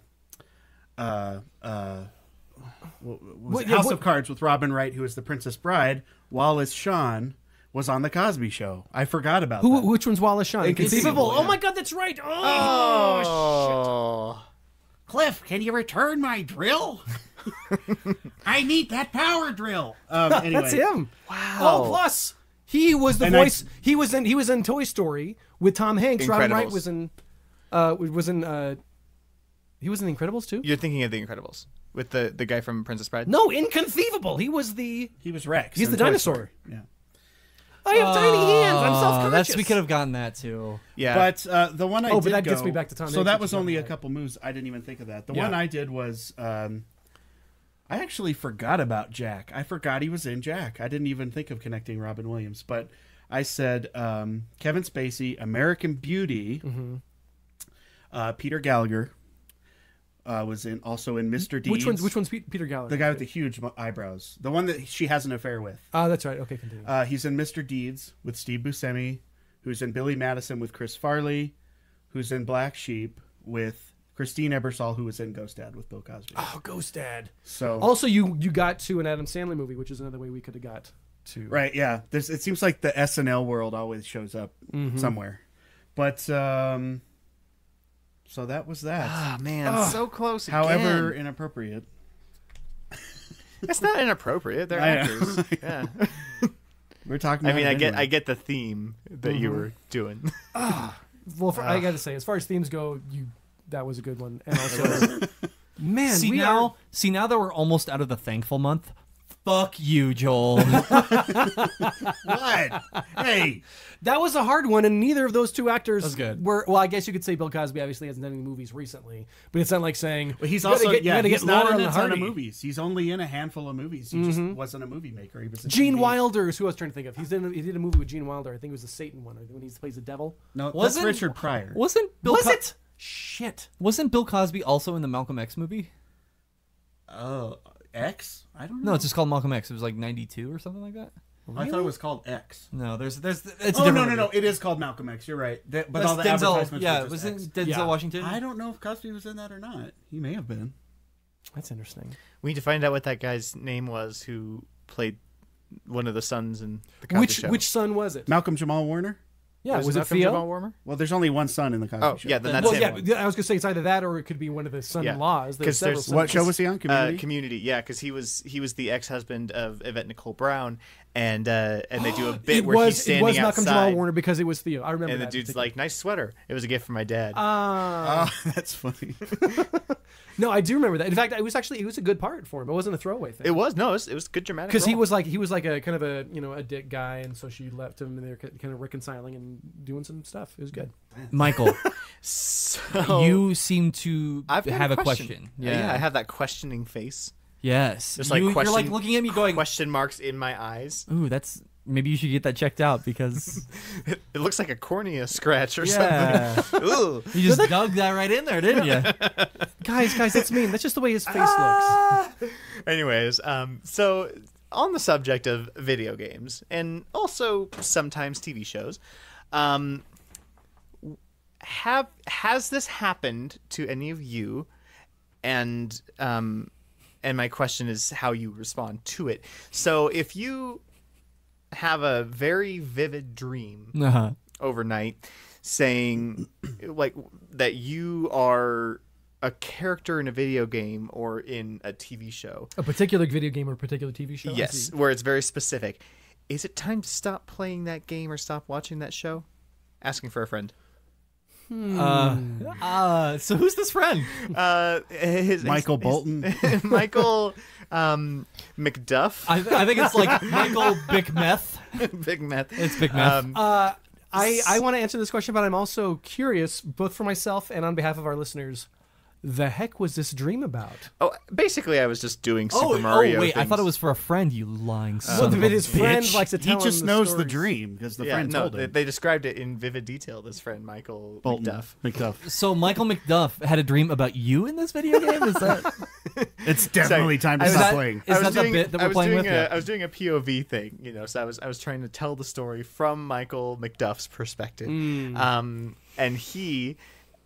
of Cards with Robin Wright, who was the Princess Bride. Wallace Shawn was on the Cosby Show. I forgot about that. Which one's Wallace Shawn? Inconceivable, Oh yeah. my God, that's right. Oh, Cliff, can you return my drill? I need that power drill. Anyway. That's him. wow. Oh, plus he was the And voice. He was in Toy Story with Tom Hanks. Robin Wright Incredibles. He was in The Incredibles too. You're thinking of The Incredibles with the guy from Princess Bride? No, Inconceivable. He was Rex. He's in the Toy dinosaur. Story. Yeah. I have tiny hands. I'm self-conscious. We could have gotten that too. Yeah. But the one I did but that go, gets me back to Tom So Hanks, that which was is only a right. couple moves. I didn't even think of that. The Yeah. one I did was I actually forgot about Jack. I forgot he was in Jack. I didn't even think of connecting Robin Williams. But I said Kevin Spacey, American Beauty, Peter Gallagher was also in Mr. Deeds. Which one's Peter Gallagher? The guy with the huge eyebrows. The one that she has an affair with. Oh, that's right. Okay, continue. He's in Mr. Deeds with Steve Buscemi, who's in Billy Madison with Chris Farley, who's in Black Sheep with Christine Ebersol, who was in Ghost Dad with Bill Cosby. Oh, Ghost Dad. So Also, you got to an Adam Sandler movie, which is another way we could have got to. right, yeah. It seems like the SNL world always shows up somewhere, but so that was that. Ah, man, so close again. However inappropriate. It's not inappropriate. They're I know. actors. Yeah. We're talking. I about mean, it anyway. I get the theme that you were doing. Well, I got to say, as far as themes go, that was a good one, and also, man, See now that we're almost out of the thankful month. Fuck you, Joel. What? Hey, that was a hard one, and neither of those two actors That's good. were. Well, I guess you could say Bill Cosby obviously hasn't done any movies recently, but it's not like saying well, he's you gotta also get, you gotta he's get not Laurel in a and ton of Hardy. movies. He's only in a handful of movies. He just wasn't a movie maker. He was a Gene TV. Wilder is who I was trying to think of. He did a movie with Gene Wilder. I think it was the Satan one, when he plays the devil. No, that's Wasn't- Richard Pryor. Wasn't Bill? Was it? Shit. Wasn't Bill Cosby also in the Malcolm X movie? Oh, X? I don't know. No, it's just called Malcolm X. It was like '92 or something like that. I thought it was called X. No, it's a Oh different no, movie. It is called Malcolm X. You're right. But That's all the Denzel, advertisements yeah, were just wasn't X. Denzel Yeah. Washington? I don't know if Cosby was in that or not. He may have been. That's interesting. We need to find out what that guy's name was who played one of the sons in the Cosby Show. Which son was it? Malcolm Jamal Warner. Yeah, was it Malcolm Theo? Jamal Warner? Well, there's only one son in the Cosby Oh, Show. yeah, then that's Well, him. yeah, I was gonna say it's either that or it could be one of the son-in-laws. Yeah. 'Cause several there's- sons. What show was he on? Community. Community, yeah, because he was the ex-husband of Yvette Nicole Brown, and they do a bit where he's standing it was Malcolm Jamal outside, Warner because it was Theo. I remember and the that. dude's like, "Nice sweater. It was a gift from my dad." Oh, that's funny. no, I do remember that. In fact, it was a good part for him. It wasn't a throwaway thing. it was good dramatic. Because he role. was like a kind of a a dick guy, and so she left him, and they're kind of reconciling and doing some stuff. It was good. Michael, So, you seem to I've got have a question. Yeah, I have that questioning face. Yes. Just like you're question, like looking at me going, question marks in my eyes. ooh, that's maybe you should get that checked out because It looks like a cornea scratch or yeah, something. Ooh. you just dug that right in there, didn't you? Guys, that's mean. That's just the way his face looks. Anyways, so on the subject of video games and also sometimes TV shows, has this happened to any of you? And my question is how you respond to it. So if you have a very vivid dream Uh-huh. overnight saying like that you are a character in a video game or in a TV show. A particular video game or a particular TV show. I Yes, see. where it's very specific. Is it time to stop playing that game or stop watching that show? Asking for a friend. So who's this friend? Michael Bolton. Michael McDuff. I think it's like Michael Big Meth. Big Meth. It's Big Meth. I want to answer this question, but I'm also curious, both for myself and on behalf of our listeners. the heck was this dream about? Oh, basically, I was just doing Super Mario. Oh, wait, I things. thought it was for a friend, you lying son Well, of a but his friend bitch. likes to tell He just him knows the stories. dream because the friend no, told him. they described it in vivid detail. This friend, Mikeal McDuff. So Michael McDuff had a dream about you in this video game? Is that... It's definitely time to stop playing. Is that the bit that we're playing with? I was doing a POV thing, so I was trying to tell the story from Michael McDuff's perspective. And he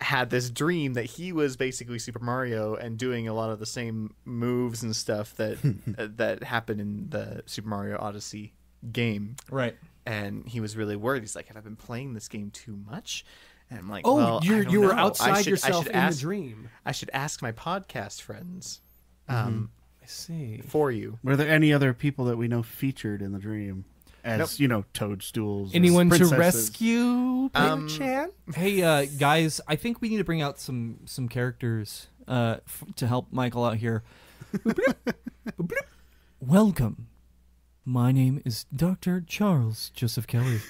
had this dream that he was basically Super Mario and doing a lot of the same moves and stuff that that happened in the Super Mario Odyssey game. Right. And he was really worried. He's like, have I been playing this game too much? And I'm like, Oh, well, I don't you were know. outside yourself in ask, the dream. I should ask my podcast friends I see. for you. Were there any other people that we know featured in the dream as, toadstools? or Anyone to princesses? rescue, Chan? Hey, guys, I think we need to bring out some characters to help Michael out here. Welcome. My name is Dr. Charles Joseph Kelly.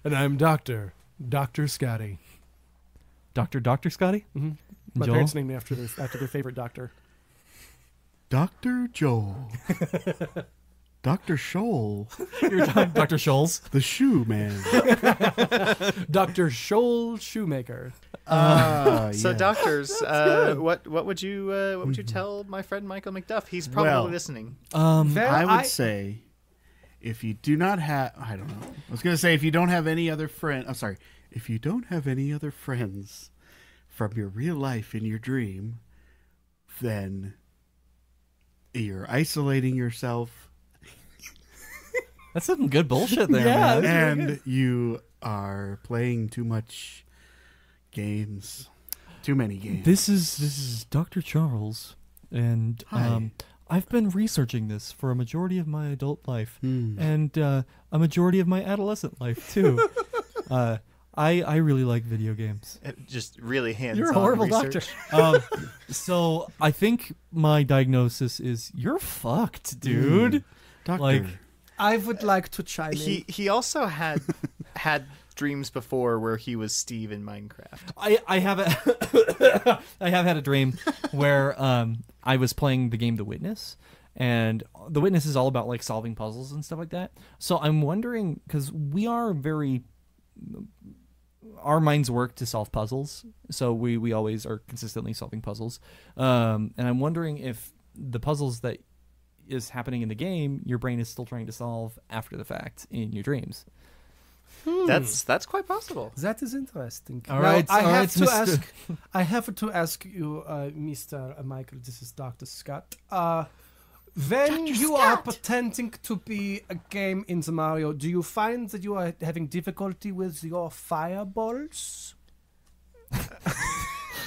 And I'm Dr. Scotty. Dr. Scotty? Mm-hmm. My Joel? parents named me after their favorite doctor. Dr. Joel. Dr. Scholl. You're Dr. Scholes? The shoe man. Dr. Scholl Shoemaker. So doctors, what would you tell my friend Michael McDuff? He's probably listening. I would say if you do not have, I don't know. I was going to say if you don't have any other friend, I'm sorry. If you don't have any other friends from your real life in your dream, then you're isolating yourself. That's some good bullshit there, Yeah. man. And you are playing too much games. Too many games. This is Dr. Charles, and Hi. I've been researching this for a majority of my adult life and a majority of my adolescent life too. I really like video games. Just really hands-on You're a horrible research. doctor. So I think my diagnosis is you're fucked, dude. Doctor. Like, I would like to chime in. He also had dreams before where he was Steve in Minecraft. I have I have had a dream where I was playing the game The Witness, and The Witness is all about like solving puzzles and stuff like that. So I'm wondering, because we are our minds work to solve puzzles, so we always are consistently solving puzzles, and I'm wondering if the puzzles that is happening in the game, your brain is still trying to solve after the fact in your dreams. That's quite possible. That is interesting. All Now, right, I all have right, to Mr. ask. I have to ask you, Mr. Michael. This is Dr. Scott. When you are pretending to be a game in the Mario, do you find that you are having difficulty with your fireballs?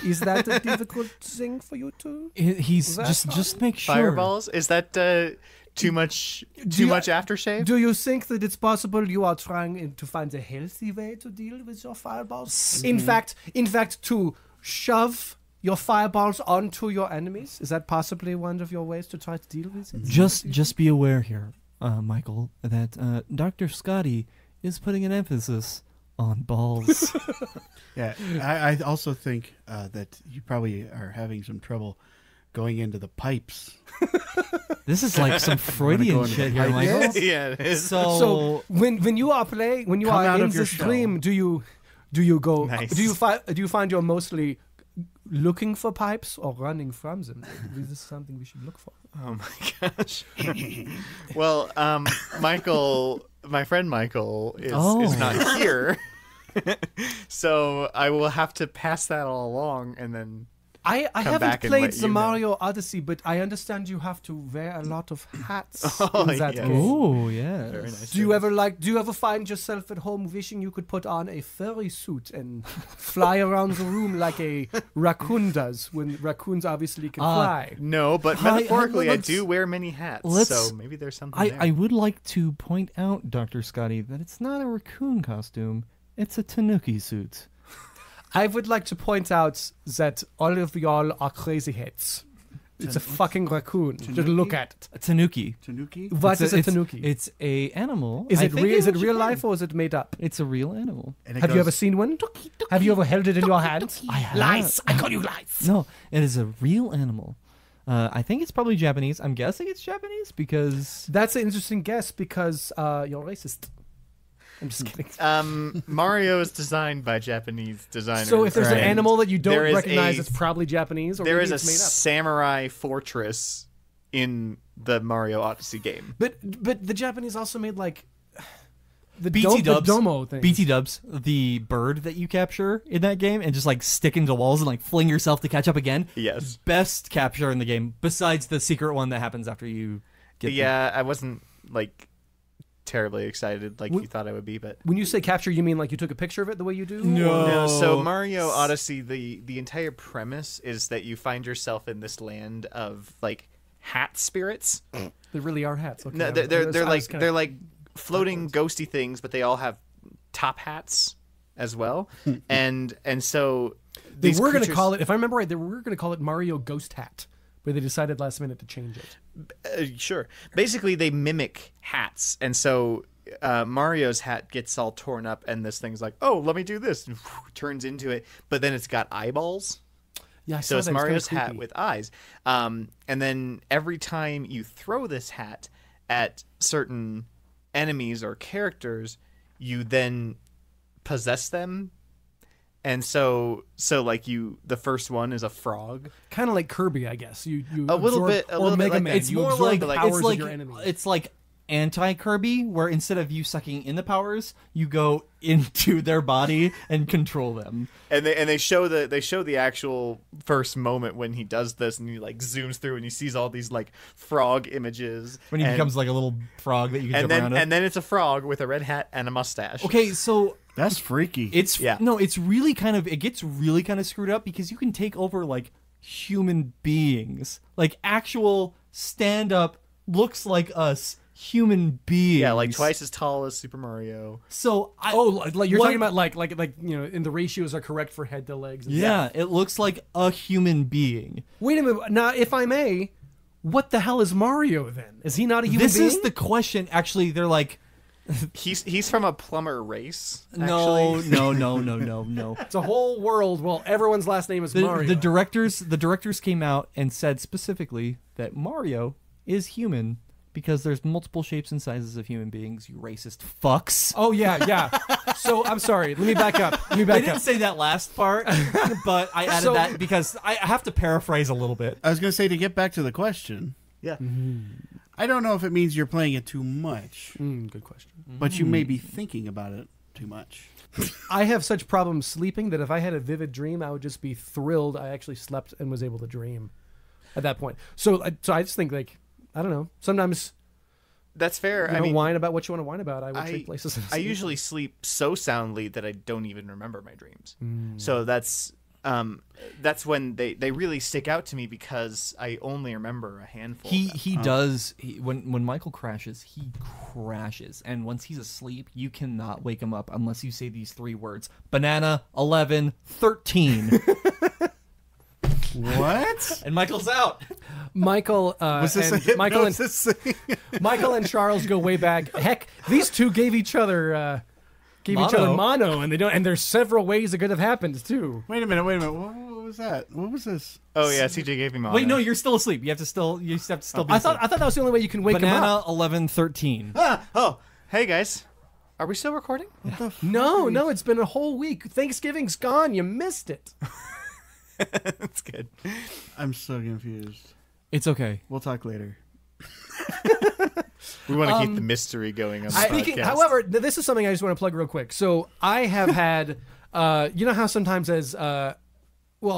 Is that a difficult thing for you to? He's That's just make sure. Fireballs? Is that too much aftershave? Do you think that it's possible you are trying to find a healthy way to deal with your fireballs? In fact, to shove your fireballs onto your enemies? Is that possibly one of your ways to try to deal with it? Just be aware here, Michael, that Dr. Scotty is putting an emphasis on balls. Yeah, I also think that you probably are having some trouble going into the pipes. This is like some Freudian into shit the here, pipes. Michael. Yeah, it is. So when you are playing, when you Come are out in of your this shell. dream, do you go? Nice. Do you find you're mostly looking for pipes or running from them? This is something we should look for. Oh my gosh. Well, Michael, my friend Michael is not here. So I will have to pass that all along and then I back haven't and played let the you know. Mario Odyssey, but I understand you have to wear a lot of hats Oh, in that yeah. game. oh yeah. very nice. Do you ever find yourself at home wishing you could put on a furry suit and fly around the room like a raccoon does when raccoons obviously can fly? No, but Hi, metaphorically, I let's- do wear many hats, let's- so maybe there's something there. I would like to point out, Dr. Scotty, that it's not a raccoon costume. It's a tanuki suit. I would like to point out that all of y'all are crazy heads. It's a fucking raccoon. Just look at it. A tanuki. Tanuki? What is a tanuki? It's a animal. Is I it think real? Is it was real Japan. life or is it made up? It's a real animal. And it Have you goes- ever seen one? Have you ever held it in your hand? I have. Lice. I call you lice. No, it is a real animal. I think it's probably Japanese. I'm guessing it's Japanese because That's an interesting guess because you're racist. I'm just kidding. Mario is designed by Japanese designers. So if there's an and animal that you don't there is recognize, a- it's probably Japanese or there maybe is a it's made up. samurai fortress in the Mario Odyssey game. But the Japanese also made like the BT the Dubs. domo thing. BT Dubs, the bird that you capture in that game and just like stick into walls and like fling yourself to catch up again. Yes. Best capture in the game besides the secret one that happens after you get Yeah, I wasn't like terribly excited like you thought I would be, but When you say capture, you mean like you took a picture of it the way you do? no. So Mario Odyssey, the entire premise is that you find yourself in this land of like hat spirits. They really are hats. Okay, No, I they're was kinda- they're like floating ghosty things, but they all have top hats as well. and so They these were going to creatures- call it, if I remember right, they were going to call it Mario Ghost Hat, but they decided last minute to change it. Sure. Basically, they mimic hats, and so Mario's hat gets all torn up, and this thing's like, "Oh, let me do this," and turns into it. But then it's got eyeballs, Yeah, I so saw it's that. Mario's kinda hat creepy. with eyes. And then every time you throw this hat at certain enemies or characters, you then possess them. And so like the first one is a frog. Kind of like Kirby, I guess. You A little absorb- bit- a or little bit Mega like Man. that. It's you more absorb like the it's powers like of your enemies. it's like anti-Kirby, where instead of you sucking in the powers, you go into their body and control them. And they show the actual first moment when he does this, and he like zooms through and he sees all these like frog images When he and, becomes like a little frog that you can jump around and in. then it's a frog with a red hat and a mustache. Okay, so That's freaky. it's Yeah. no, it's really kind of it gets really kind of screwed up because you can take over like human beings, like actual stand-up looks like us human beings. Yeah, like twice as tall as Super Mario. So like you're what- talking about like you know, and the ratios are correct for head to legs. And yeah, it looks like a human being. Wait a minute. Now, if I may, what the hell is Mario then? Is he not a human This being? is the question. Actually, they're like, He's from a plumber race. no, actually. no. It's a whole world. Well, everyone's last name is Mario. The directors came out and said specifically that Mario is human because there's multiple shapes and sizes of human beings. You racist fucks. Oh yeah. So I'm sorry. Let me back up. I didn't say that last part, but I added So- that because I have to paraphrase a little bit. I was going to say, to get back to the question, Yeah. I don't know if it means you're playing it too much, Good question. but you may be thinking about it too much. I have such problems sleeping that if I had a vivid dream, I would just be thrilled I actually slept and was able to dream at that point. So I just think, like, I don't know. Sometimes That's fair. you I know, mean, whine about what you want to whine about. I would trade places. and I sleep. usually sleep so soundly that I don't even remember my dreams. So that's when they really stick out to me because I only remember a handful. of them. He does when Mikeal crashes, he crashes, and once he's asleep, you cannot wake him up unless you say these three words: banana 11 13. What? And Michael's out. Michael Was this and a Michael and hypnosis thing? Michael and Charles go way back. Heck, these two gave each other mono, and they don't. And there's several ways it could have happened too. Wait a minute. What was that? What was this? Oh yeah, CJ gave me mono. Wait, no, you're still asleep. You have to still be I asleep. thought that was the only way you can wake him banana up. 11 13. Oh, hey guys, are we still recording? No, it's been a whole week. Thanksgiving's gone. You missed it. That's good. I'm so confused. It's okay. We'll talk later. We want to keep the mystery going on the Speaking, podcast. however, this is something I just want to plug real quick. So I have had, you know how sometimes as, well,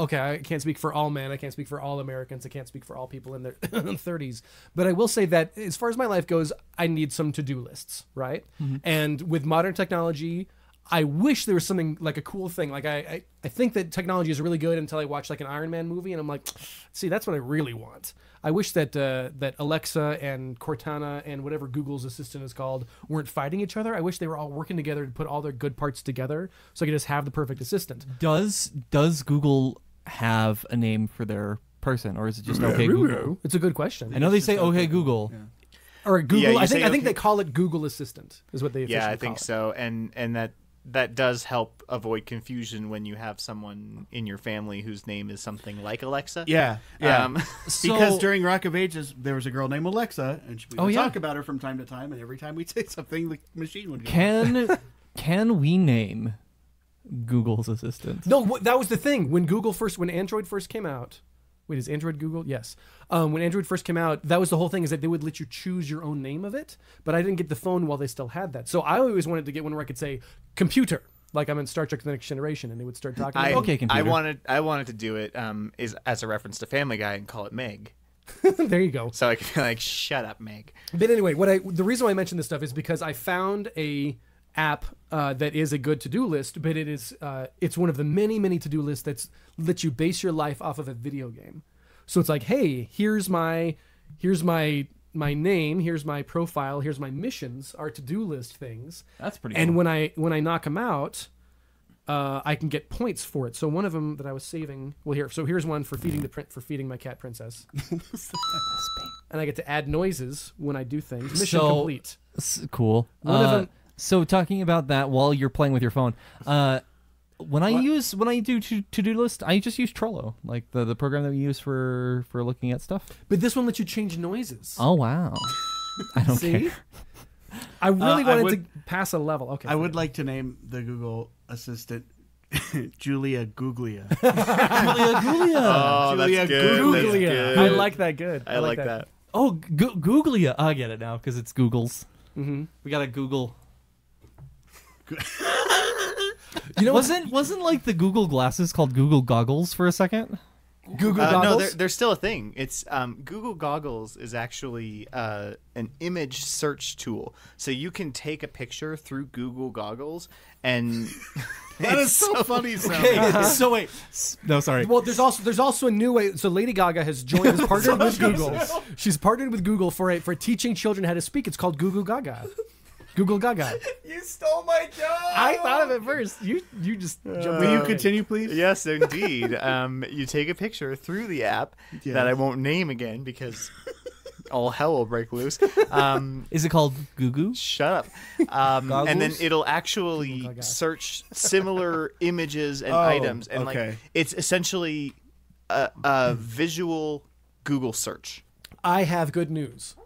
okay, I can't speak for all men. I can't speak for all Americans. I can't speak for all people in their 30s. But I will say that as far as my life goes, I need some to-do lists, right? And with modern technology, I wish there was something like a cool thing. Like I think that technology is really good until I watch like an Iron Man movie and I'm like, see, that's what I really want. I wish that that Alexa and Cortana and whatever Google's assistant is called weren't fighting each other. I wish they were all working together to put all their good parts together so I could just have the perfect assistant. Does Google have a name for their person, or is it just okay Google? It's a good question. I know they say okay Google. Yeah. Or Google. Yeah, I think okay. they call it Google Assistant is what they officially Yeah, I call think it. so. And that does help avoid confusion when you have someone in your family whose name is something like Alexa. Yeah. Because So- during Rock of Ages, there was a girl named Alexa, and we would yeah. talk about her from time to time, and every time we'd say something, the machine would go. Can we name Google's assistant? No, that was the thing. When Android first came out. Wait, is Android Google? Yes. When Android first came out, that was the whole thing, is that they would let you choose your own name of it, but I didn't get the phone while they still had that. So I always wanted to get one where I could say computer, like I'm in Star Trek The Next Generation, and they would start talking about Okay, computer. I wanted to do it is as a reference to Family Guy and call it Meg. There you go. So I could be like, shut up, Meg. But anyway, the reason why I mentioned this stuff is because I found a app that is a good to-do list, but it's one of the many to-do lists that lets you base your life off of a video game. So it's like, hey, here's my name, here's my profile, here's my missions, our to-do list things. That's pretty And cool. when I knock them out, I can get points for it. So one of them that I was saving, here's one for feeding my cat Princess. And I get to add noises when I do things. Mission complete. Cool. One of them. So talking about that while you're playing with your phone, when I do to-do list, I just use Trello, like the program that we use for looking at stuff. But this one lets you change noises. Oh wow! I don't See? care. I really wanted to pass a level. Okay. I would like to name the Google Assistant Julia Googlia. Oh, Julia that's good. Googlia. That's good. I like that good. I like that. Oh, Googlia. I get it now because it's Google's. Mm-hmm. We got a Google. You know, Wasn't like the Google glasses called Google goggles for a second? Google No, goggles? they're still a thing. It's Google Goggles is actually an image search tool, so you can take a picture through Google Goggles, and That is so funny. So wait. No, sorry. Well, there's also a new way. So Lady Gaga has joined, has partnered with Google. She's partnered with Google for teaching children how to speak. It's called Google Gaga. Google Gaga. You stole my joke. I thought of it first. You just jumped. Will you continue, please? Yes, indeed. You take a picture through the app that I won't name again because all hell will break loose. Is it called Goo? Shut up. And then it'll actually search similar images and items, and okay. like it's essentially a visual Google search. I have good news.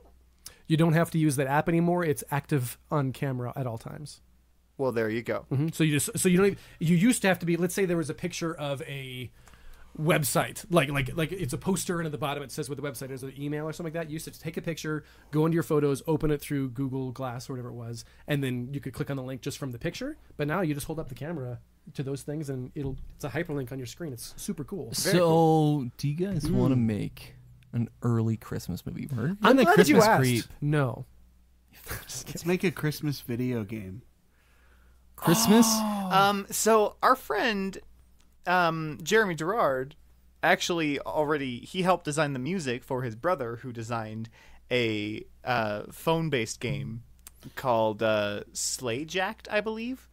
You don't have to use that app anymore. It's active on camera at all times. Well, there you go. Mm-hmm. So you don't. You used to have to be. Let's say there was a picture of a website, like it's a poster, and at the bottom it says what the website is, or the email or something like that. You used to take a picture, go into your photos, open it through Google Glass or whatever it was, and then you could click on the link just from the picture. But now you just hold up the camera to those things, and it's a hyperlink on your screen. It's super cool. So, do you guys want to make an early Christmas movie? I'm the glad Christmas you asked. creep. No. Let's make a Christmas video game. Christmas? So our friend Jeremy Gerard actually he helped design the music for his brother, who designed a phone-based game called Sleigh Jacked, I believe.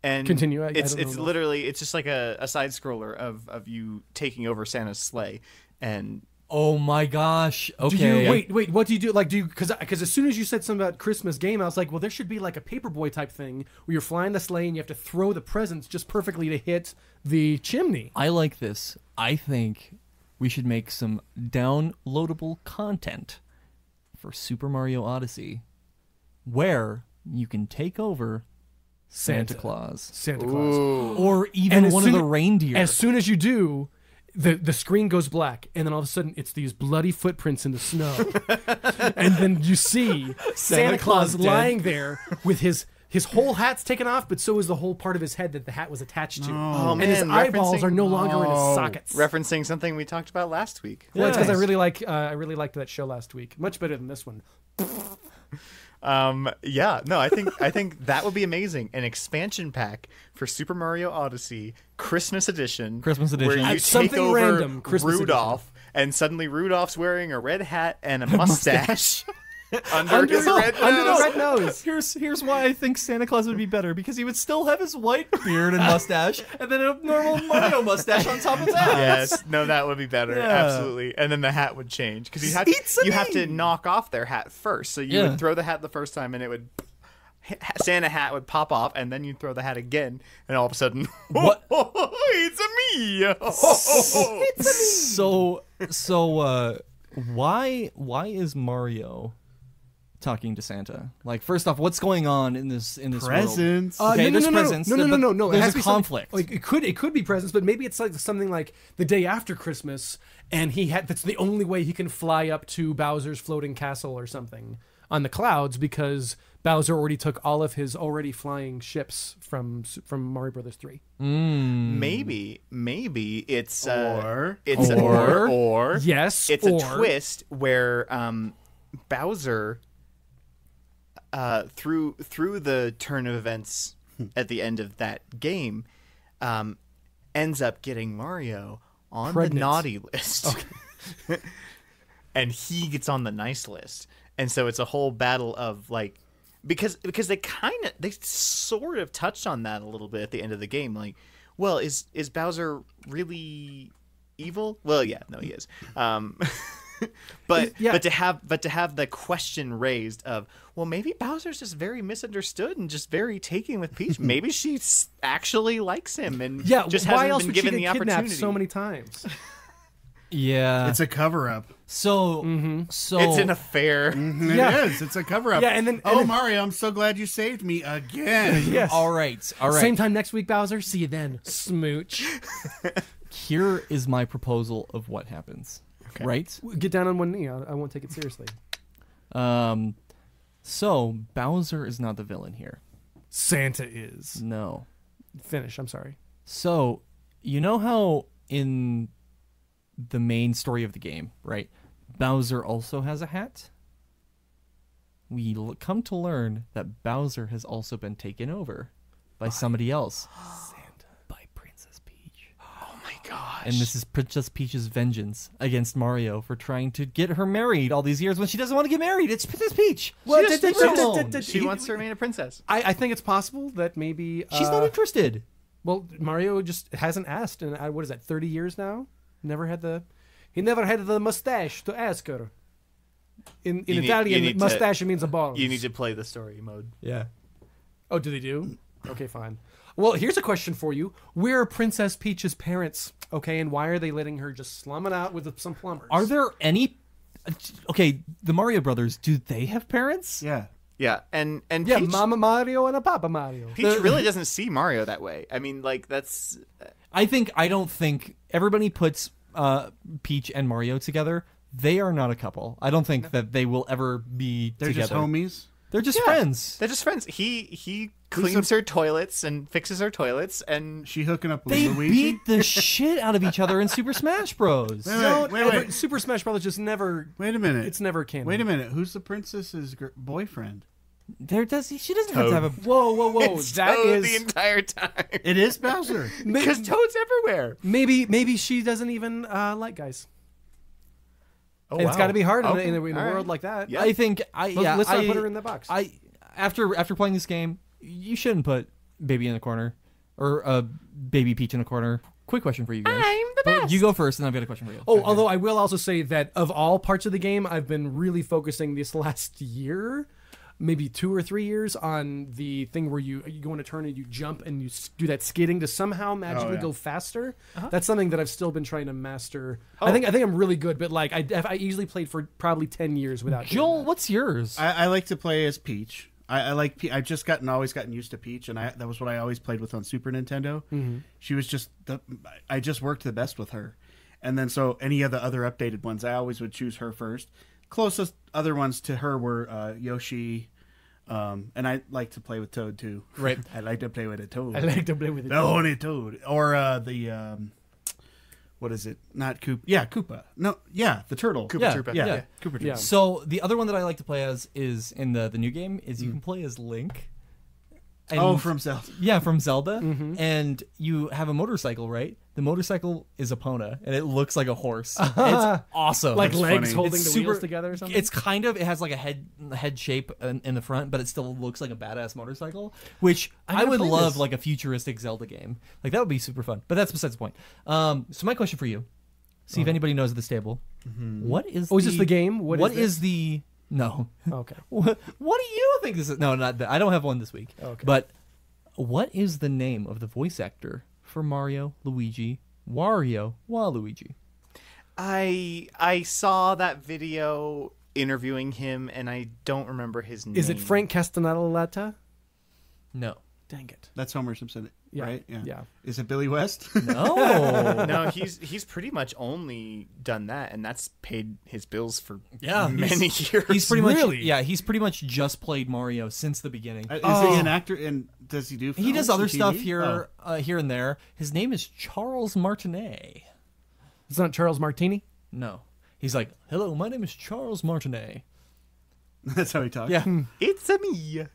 And Continue. It's literally it's just like a side scroller of you taking over Santa's sleigh, and Oh my gosh. Okay. Do you, wait, what do you do? Like, because as soon as you said something about Christmas game, I was like, well, there should be like a Paperboy type thing where you're flying the sleigh and you have to throw the presents just perfectly to hit the chimney. I like this. I think we should make some downloadable content for Super Mario Odyssey where you can take over Santa Claus. Or even one of the reindeer. As soon as you do, the screen goes black, and then all of a sudden it's these bloody footprints in the snow. And then you see Santa Claus lying there with his whole hat's taken off, but so is the whole part of his head that the hat was attached to. Oh, and his eyeballs are no longer in his sockets. Referencing something we talked about last week. Well, it's because I really liked that show last week. Much better than this one. I think that would be amazing. An expansion pack for Super Mario Odyssey Christmas edition. Where you take Something over Random Christmas Rudolph, and suddenly Rudolph's wearing a red hat and a mustache. under his red Under the nose. red nose. Here's why I think Santa Claus would be better, because he would still have his white beard and mustache, and then a normal Mario mustache on top of that. Yes, no, that would be better. Yeah. Absolutely. And then the hat would change because you have to knock off their hat first. So you Yeah. would throw the hat the first time, and it would Santa hat would pop off, and then you'd throw the hat again, and all of a sudden, What? it's a me. So why is Mario talking to Santa? Like, first off, what's going on in this world? Presents. Okay, there's presents. No. It There's has a to be something- conflict. Like it could be presents, but maybe it's like something like the day after Christmas, and that's the only way he can fly up to Bowser's floating castle or something on the clouds, because Bowser already took all of his already flying ships from Mario Brothers 3. Maybe it's Or- it's or Yes, it's or a twist where Bowser through the turn of events at the end of that game ends up getting Mario on Pregnant. the naughty list. And he gets on the nice list. And so it's a whole battle of like because they sort of touched on that a little bit at the end of the game, like, well, is Bowser really evil? Well, yeah, no, he is. But to have the question raised of, well, maybe Bowser's just very misunderstood and just very taken with Peach. Maybe she actually likes him and just why hasn't else been would she given get the kidnapped opportunity. so many times? Yeah. It's a cover-up. So It's an affair. It is. It's a cover-up. Yeah, and then Mario, I'm so glad you saved me again. Yes. all right. Same time next week, Bowser. See you then, smooch. Here is my proposal of what happens. Okay. Right? Get down on one knee. I won't take it seriously. So Bowser is not the villain here. Santa is. No. Finish. I'm sorry. So, you know how in the main story of the game, right, Bowser also has a hat? We come to learn that Bowser has also been taken over by somebody else. Santa. By Princess Peach. Oh my gosh. And this is Princess Peach's vengeance against Mario for trying to get her married all these years when she doesn't want to get married. It's Princess Peach. She wants to remain a princess. I think it's possible that maybe She's not interested. Well, Mario just hasn't asked in what is that, 30 years now? He never had the mustache to ask her. In Italian, mustache means a ball. You need to play the story mode. Yeah. Oh, do they do? Okay, fine. Well, here's a question for you. Where are Princess Peach's parents? Okay, and why are they letting her just slum it out with some plumbers? Are there any... Okay, the Mario brothers, do they have parents? Yeah. Yeah, and Yeah, Peach, Mama Mario and a Papa Mario. Peach really doesn't see Mario that way. I mean, like, that's... I don't think everybody puts Peach and Mario together. They are not a couple. I don't think that they will ever be They're together. just homies. They're just friends. They're just friends. He cleans her toilets and fixes her toilets, and She hooking up with They Luigi. beat the shit out of each other in Super Smash Bros. Wait. Super Smash Brothers just never... Wait a minute. It's never canon. Wait a minute. Who's the princess's boyfriend? She doesn't have to have a... Whoa. it's That Toad is... the entire time. It is Bowser. Because Toad's everywhere. Maybe she doesn't even like guys. Oh, And it's got to be hard Okay. in a All world right. like that. Yeah. I think... Let's not put her in the box. After playing this game, you shouldn't put Baby in a corner. Or Baby Peach in a corner. Quick question for you guys. I'm the best. You go first, and I've got a question for you. Oh, although I will also say that of all parts of the game, I've been really focusing this last year, maybe 2 or 3 years, on the thing where you go in a turn and you jump and you do that skidding to somehow magically go faster. That's something that I've still been trying to master. I think I'm really good, but like I easily played for probably 10 years without doing Joel, that. what's yours? I like to play as Peach. I like. I've just always gotten used to Peach, and that was what I always played with on Super Nintendo. Mm-hmm. She was just I just worked the best with her, and then so any of the other updated ones, I always would choose her first. Closest other ones to her were Yoshi, and I like to play with Toad too. Right. I like to play with a Toad. I like to play with it. The only Toad, or the what is it? Not Koopa. Yeah, Koopa. No, yeah, the turtle. Koopa Troopa. Yeah, Koopa Troopa. Yeah. So the other one that I like to play as is in the new game is you can play as Link. And From Zelda. Yeah, from Zelda. And you have a motorcycle, right? The motorcycle is Epona, and it looks like a horse. It's awesome. Like It's legs funny. holding It's the wheels together or something? It's kind of, it has like a head shape in the front, but it still looks like a badass motorcycle, which I would love like a futuristic Zelda game. Like that would be super fun, but that's besides the point. So my question for you, see if anybody knows at this table. What is is this the game? What is the... No. Okay. What do you think this is? No, not that. I don't have one this week. Okay. But what is the name of the voice actor for Mario, Luigi, Wario, Waluigi? I saw that video interviewing him, and I don't remember his name. Is it Frank Castellaneta? No. Dang it. That's Homer Simpson, Yeah. right? Yeah. Is it Billy West? No. No, he's pretty much only done that, and that's paid his bills for Yeah, many years. He's pretty much Really? he's pretty much just played Mario since the beginning. Is he an actor? And does he do? He does films other and stuff TV? here, here and there. His name is Charles Martinet. It's not Charles Martini? No, he's like, "Hello, my name is Charles Martinet." That's how he talks. Yeah, It's a me.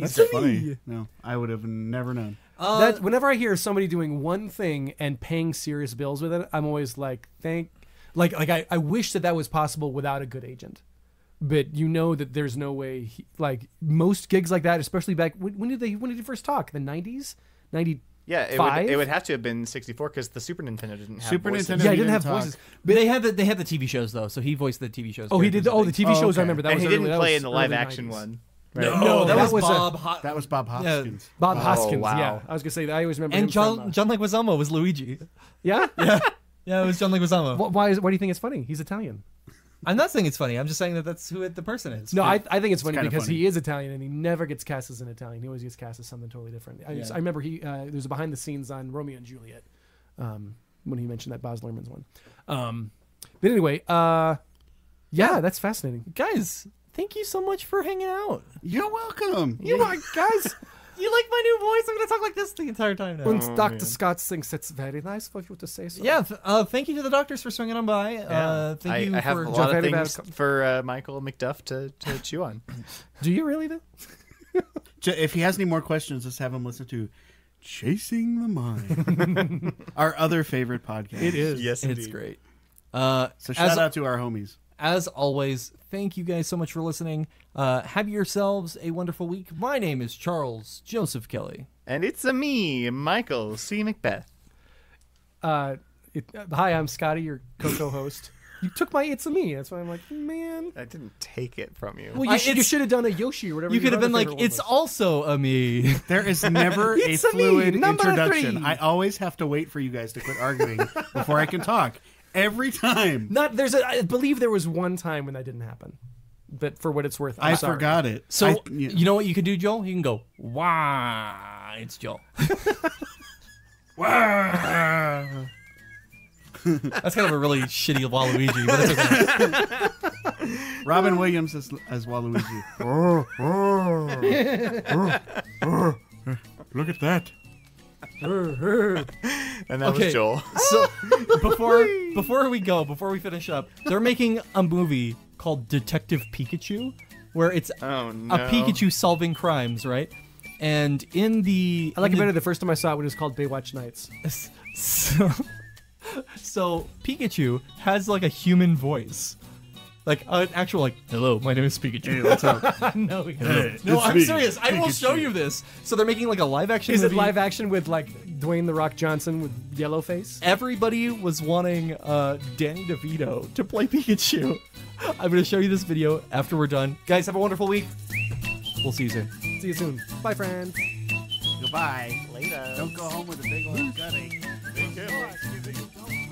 That's funny. No, I would have never known. That whenever I hear somebody doing one thing and paying serious bills with it, I'm always like, I wish that was possible without a good agent. But you know that there's no way. Like most gigs like that, especially back when did he first talk? The 90s, 90. Yeah, Five? it would have to have been 64 because the Super Nintendo didn't have Super voices. Nintendo Yeah, he he didn't have talk. voices. but they had the TV shows though, so he voiced the TV shows. Oh, he did. characters, The I think. TV shows. okay. I remember that. And was he didn't early, that play was in the live early action 90s. one. No, that was was Bob. That was Bob Hoskins. Bob Oh, Hoskins. wow. Yeah, I was gonna say that. I always remember. And him John from, John Leguizamo was Luigi. Yeah. Yeah, it was John Leguizamo. Why do you think it's funny? He's Italian. I'm not saying it's funny. I'm just saying that that's who the person is. No, I think it's funny kinda because funny. he is Italian and he never gets cast as an Italian. He always gets cast as something totally different. I remember there's a behind the scenes on Romeo and Juliet when he mentioned that Baz Luhrmann's one. But anyway, that's fascinating. Guys, thank you so much for hanging out. You're welcome. You are guys. You like my new voice? I'm going to talk like this the entire time now. And Dr. Scott thinks it's very nice for you to say so. Yeah, thank you to the doctors for swinging on by. Thank you I have for a lot of Very things bad- for Mikeal McDuff to chew on. Do you really though? If he has any more questions, let's have him listen to Chasing the Mind, our other favorite podcast. It is. Yes, It's indeed. great. So shout out to our homies. As always, thank you guys so much for listening. Have yourselves a wonderful week. My name is Charles Joseph Kelly. And it's a me, Mikeal C. Macbeth. Hi, I'm Scotty, your co-host. You took my "It's a Me." That's why I'm like, man. I didn't take it from you. Well, you should have done a Yoshi or whatever. You could have your been other like, favorite one it's was. also a me. There is never a It's a me, fluid number introduction. 3. I always have to wait for you guys to quit arguing before I can talk. Every time. I believe there was one time when that didn't happen. But for what it's worth, I'm I sorry. forgot it. So, you know what you could do, Joel? You can go, wah, it's Joel. Wah. That's kind of a really shitty Waluigi, but it's okay. Robin Williams as Waluigi. Look at that. And that was Joel. So before we finish up, they're making a movie called Detective Pikachu, where it's Oh, no. a Pikachu solving crimes, right? And in the I like it better the first time I saw it when it was called Baywatch Nights. So Pikachu has like a human voice. Like an actual like, hello, my name is Pikachu. Hey, what's up? No, No, I'm serious. I will show you this. So they're making like a live action is movie. it live action with like Dwayne the Rock Johnson with yellow face? Everybody was wanting Danny DeVito to play Pikachu. I'm going to show you this video after we're done. Guys, have a wonderful week. We'll see you soon. See you soon. Bye, friends. Goodbye. Later. Don't go home with a big old gutting. Be careful.